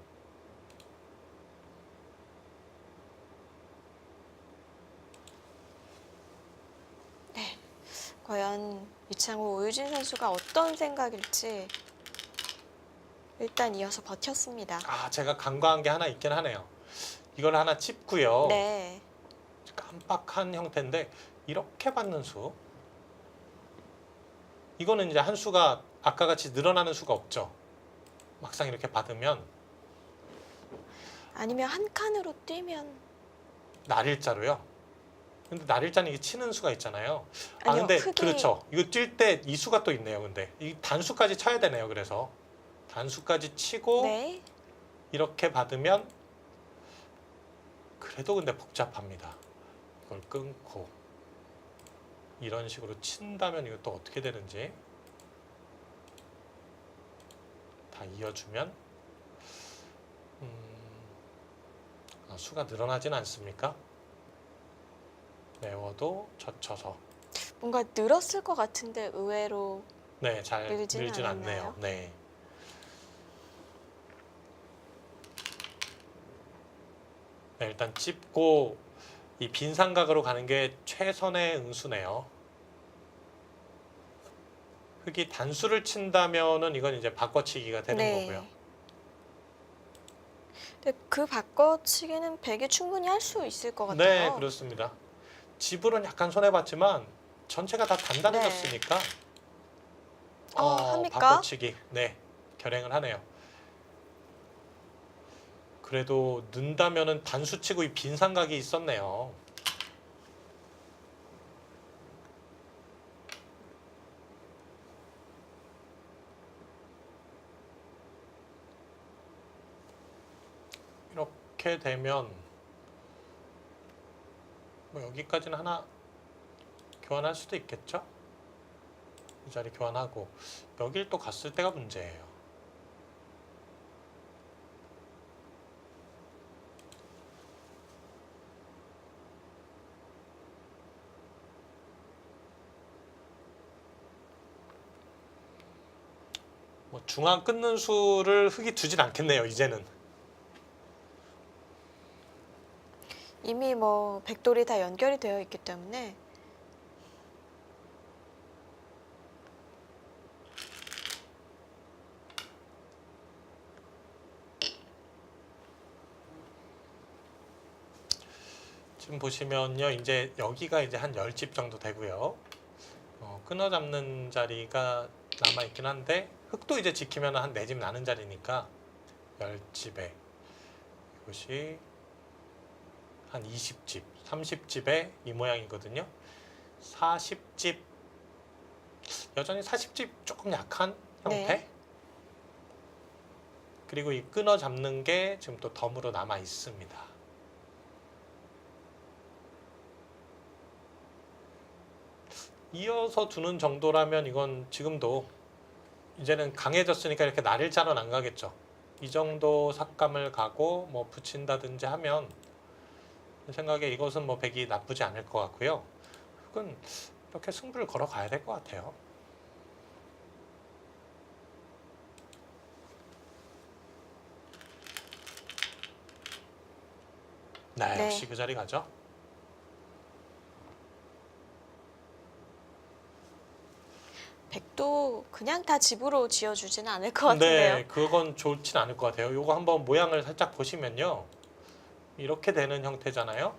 Speaker 1: 과연 이창호, 오유진 선수가 어떤 생각일지 일단 이어서 버텼습니다.
Speaker 2: 아, 제가 간과한 게 하나 있긴 하네요. 이걸 하나 찝고요.
Speaker 1: 네.
Speaker 2: 깜빡한 형태인데 이렇게 받는 수. 이거는 이제 한 수가 아까 같이 늘어나는 수가 없죠. 막상 이렇게 받으면
Speaker 1: 아니면 한 칸으로 뛰면
Speaker 2: 날일자로요. 근데 날일자는 이게 치는 수가 있잖아요. 아
Speaker 1: 아니요,
Speaker 2: 근데
Speaker 1: 흙이-
Speaker 2: 그렇죠. 이거 뛸 때 이 수가 또 있네요. 근데 이 단수까지 쳐야 되네요. 그래서 단수까지 치고
Speaker 1: 네.
Speaker 2: 이렇게 받으면 그래도 근데 복잡합니다. 이걸 끊고 이런 식으로 친다면 이것도 어떻게 되는지 다 이어주면 수가 늘어나진 않습니까? 메워도 젖혀서
Speaker 1: 뭔가 늘었을 것 같은데 의외로
Speaker 2: 네, 잘
Speaker 1: 늘진
Speaker 2: 늘진
Speaker 1: 않았나요?
Speaker 2: 않네요. 네. 네, 일단 찝고 이 빈 삼각으로 가는 게 최선의 응수네요. 흙이 단수를 친다면은 이건 이제 바꿔치기가 되는 거고요.
Speaker 1: 근데 그 바꿔치기는 백이 충분히 할 수 있을 것
Speaker 2: 네,
Speaker 1: 같아요.
Speaker 2: 그렇습니다. 집으로는 약간 손해봤지만 전체가 다 단단해졌으니까
Speaker 1: 합니까?
Speaker 2: 바꿔치기 네 결행을 하네요. 그래도 는다면은 단수치고 이 빈 삼각이 있었네요. 이렇게 되면 뭐 여기까지는 하나 교환할 수도 있겠죠? 이 자리 교환하고 여길 또 갔을 때가 문제예요. 뭐 중앙 끊는 수를 흙이 두진 않겠네요. 이제는.
Speaker 1: 이미 뭐 백돌이 다 연결이 되어 있기 때문에
Speaker 2: 지금 보시면요, 이제 여기가 이제 한 10집 정도 되고요. 끊어 잡는 자리가 남아 있긴 한데 흙도 이제 지키면 한 4집 나는 자리니까 10집에 이것이 한 20집, 30집에 이 모양이거든요. 40집 여전히 40집 조금 약한 형태.
Speaker 1: 네.
Speaker 2: 그리고 이 끊어 잡는 게 지금 또 덤으로 남아 있습니다. 이어서 두는 정도라면 이건 지금도 이제는 강해졌으니까 이렇게 날일자로는 안 가겠죠. 이 정도 삭감을 가고 뭐 붙인다든지 하면 제 생각에 이것은 뭐 백이 나쁘지 않을 것 같고요. 흙은 이렇게 승부를 걸어 가야 될 것 같아요. 네,
Speaker 1: 네.
Speaker 2: 역시 그 자리 가죠.
Speaker 1: 백도 그냥 다 집으로 지어주지는 않을 것 같은데요.
Speaker 2: 네, 그건 좋진 않을 것 같아요. 요거 한번 모양을 살짝 보시면요. 이렇게 되는 형태잖아요.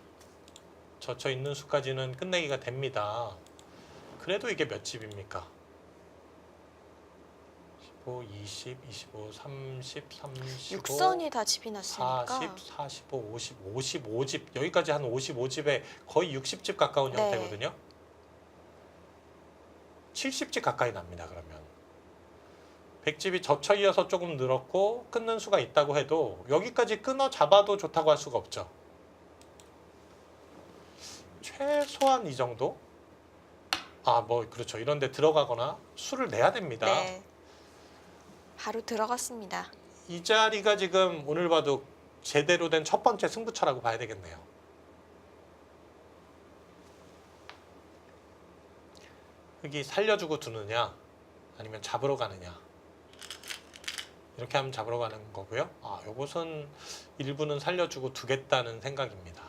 Speaker 2: 젖혀 있는 수까지는 끝내기가 됩니다. 그래도 이게 몇 집입니까? 15, 20, 25, 30, 35,
Speaker 1: 육선이 다 집이 났으니까
Speaker 2: 40, 45, 50, 55집. 여기까지 한 55집에 거의 60집 가까운
Speaker 1: 네.
Speaker 2: 형태거든요. 70집 가까이 납니다. 그러면 100집이 젖혀 이어서 조금 늘었고 끊는 수가 있다고 해도 여기까지 끊어 잡아도 좋다고 할 수가 없죠. 최소한 이 정도? 뭐 그렇죠. 이런 데 들어가거나 수를 내야 됩니다.
Speaker 1: 네. 바로 들어갔습니다.
Speaker 2: 이 자리가 지금 오늘 봐도 제대로 된 첫 번째 승부처라고 봐야 되겠네요. 흙이 살려주고 두느냐 아니면 잡으러 가느냐. 이렇게 하면 잡으러 가는 거고요. 요것은 일부는 살려주고 두겠다는 생각입니다.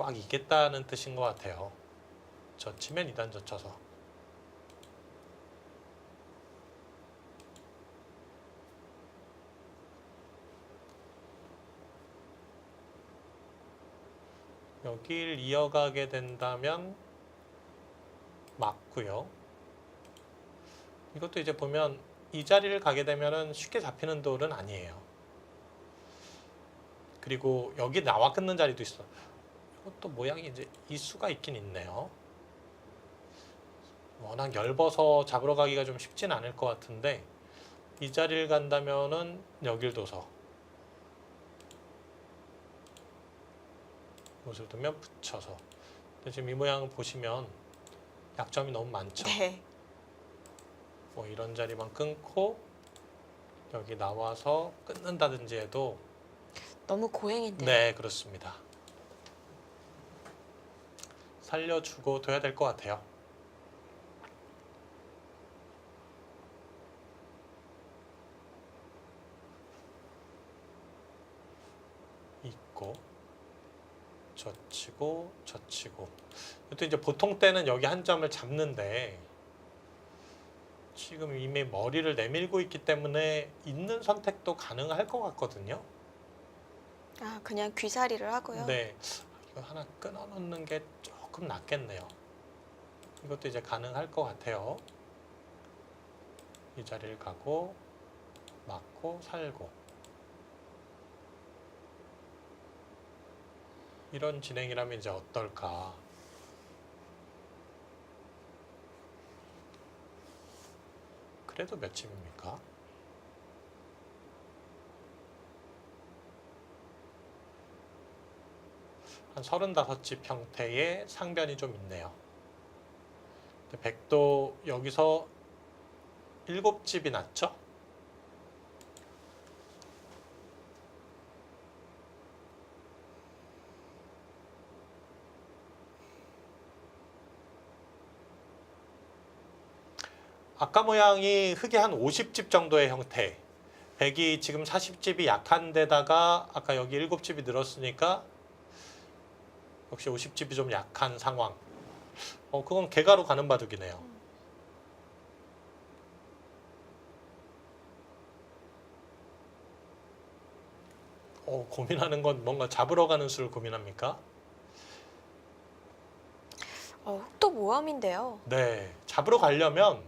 Speaker 2: 꽉 있겠다는 뜻인 것 같아요. 젖히면 2단 젖혀서. 여길 이어가게 된다면 맞고요. 이것도 이제 보면 이 자리를 가게 되면은 쉽게 잡히는 돌은 아니에요. 그리고 여기 나와 끊는 자리도 있어. 이것도 모양이 이제 이수가 있긴 있네요. 워낙 넓어서 잡으러 가기가 좀 쉽진 않을 것 같은데 이 자리를 간다면은 여길 둬서 옷을 두면 붙여서. 근데 지금 이 모양을 보시면 약점이 너무 많죠.
Speaker 1: 네.
Speaker 2: 뭐 이런 자리만 끊고 여기 나와서 끊는다든지 해도
Speaker 1: 너무 고행인데요.
Speaker 2: 네, 그렇습니다. 살려주고 둬야 될 것 같아요. 있고 젖히고 젖히고. 또 이제 보통 때는 여기 한 점을 잡는데 지금 이미 머리를 내밀고 있기 때문에 있는 선택도 가능할 것 같거든요.
Speaker 1: 아, 그냥 귀살이를 하고요.
Speaker 2: 네, 이거 하나 끊어 놓는 게 조금 낫겠네요. 이것도 이제 가능할 것 같아요. 이 자리를 가고 맞고 살고 이런 진행이라면 이제 어떨까? 그래도 몇 집입니까? 한 35집 형태의 상변이 좀 있네요. 백도 여기서 7집이 났죠? 아까 모양이 흙이 한 50집 정도의 형태. 백이 지금 40집이 약한 데다가 아까 여기 7집이 늘었으니까 역시 50집이 좀 약한 상황. 그건 개가로 가는 바둑이네요. 고민하는 건 뭔가 잡으러 가는 수를 고민합니까?
Speaker 1: 흙도 모험인데요.
Speaker 2: 네, 잡으러 가려면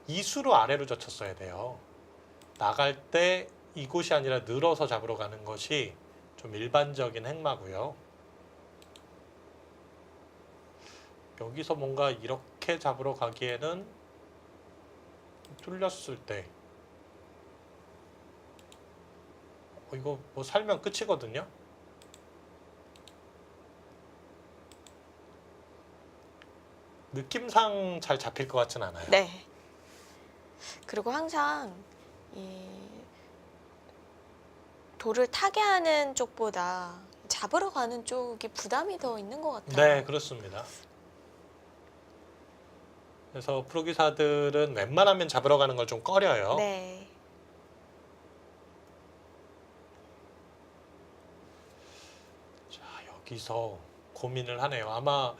Speaker 2: 이 수로 아래로 젖혔어야 돼요. 나갈 때 이곳이 아니라 늘어서 잡으러 가는 것이 좀 일반적인 행마고요. 여기서 뭔가 이렇게 잡으러 가기에는 뚫렸을 때 이거 뭐 살면 끝이거든요. 느낌상 잘 잡힐 것 같진 않아요.
Speaker 1: 네. 그리고 항상 이 돌을 타게 하는 쪽보다 잡으러 가는 쪽이 부담이 더 있는 것 같아요.
Speaker 2: 네, 그렇습니다. 그래서 프로기사들은 웬만하면 잡으러 가는 걸 좀 꺼려요.
Speaker 1: 네.
Speaker 2: 자, 여기서 고민을 하네요. 아마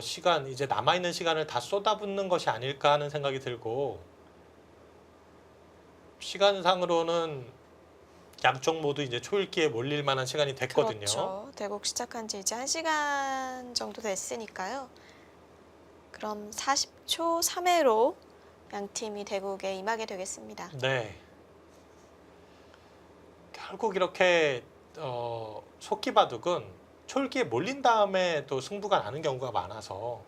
Speaker 2: 시간 이제 남아있는 시간을 다 쏟아붓는 것이 아닐까 하는 생각이 들고 시간상으로는 양쪽 모두 이제 초읽기에 몰릴 만한 시간이 됐거든요.
Speaker 1: 그렇죠. 대국 시작한 지 이제 1시간 정도 됐으니까요. 그럼 40초 3회로 양 팀이 대국에 임하게 되겠습니다.
Speaker 2: 네. 결국 이렇게 속기바둑은 초읽기에 몰린 다음에 또 승부가 나는 경우가 많아서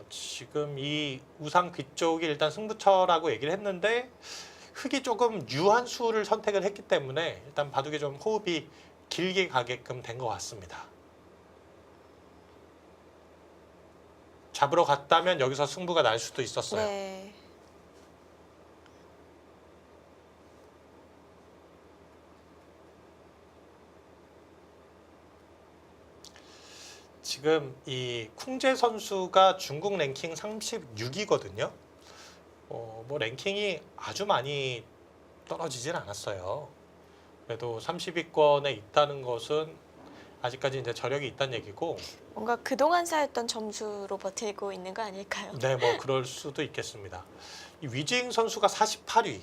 Speaker 2: 지금 이 우상 뒤쪽이 일단 승부처라고 얘기를 했는데 흙이 조금 유한 수를 선택을 했기 때문에 일단 바둑에 좀 호흡이 길게 가게끔 된 것 같습니다. 잡으러 갔다면 여기서 승부가 날 수도 있었어요.
Speaker 1: 네.
Speaker 2: 지금 이 쿵제 선수가 중국 랭킹 36이거든요. 뭐 랭킹이 아주 많이 떨어지진 않았어요. 그래도 30위권에 있다는 것은 아직까지 이제 저력이 있다는 얘기고,
Speaker 1: 뭔가 그동안 쌓였던 점수로 버티고 있는 거 아닐까요?
Speaker 2: 네, 뭐 그럴 수도 있겠습니다. 이 위징 선수가 48위.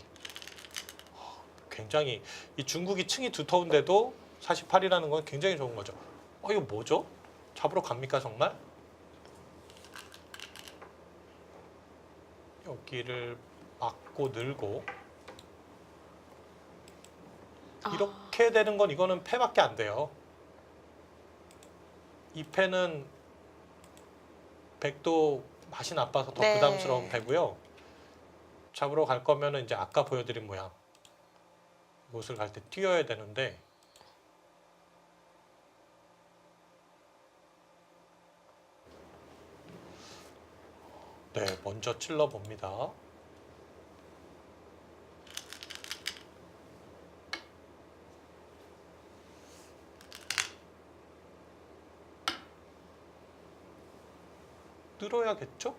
Speaker 2: 굉장히 이 중국이 층이 두터운데도 48위라는 건 굉장히 좋은 거죠. 이거 뭐죠? 잡으러 갑니까 정말? 여기를 막고 늘고 이렇게 되는 건 이거는 패밖에 안 돼요. 이 패는 백도 맛이 나빠서 더
Speaker 1: 네.
Speaker 2: 부담스러운 패고요. 잡으러 갈 거면은 이제 아까 보여드린 모양 이곳을 갈 때 뛰어야 되는데 네, 먼저 찔러 봅니다. 늘어야겠죠?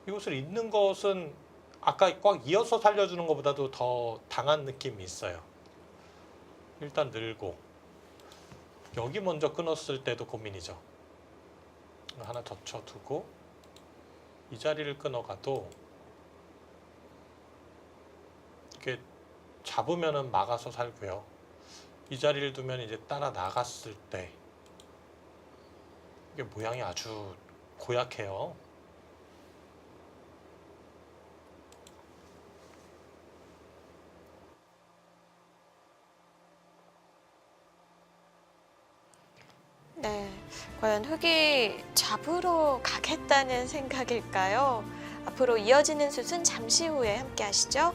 Speaker 2: 이곳을 잇는 것은 아까 꽉 이어서 살려주는 것보다도 더 당한 느낌이 있어요. 일단 늘고 여기 먼저 끊었을 때도 고민이죠. 하나 더 쳐두고 이 자리를 끊어가도 이게 잡으면은 막아서 살고요. 이 자리를 두면 이제 따라 나갔을 때 이게 모양이 아주 고약해요.
Speaker 1: 네, 과연 흑이 잡으러 가겠다는 생각일까요? 앞으로 이어지는 슛은 잠시 후에 함께 하시죠.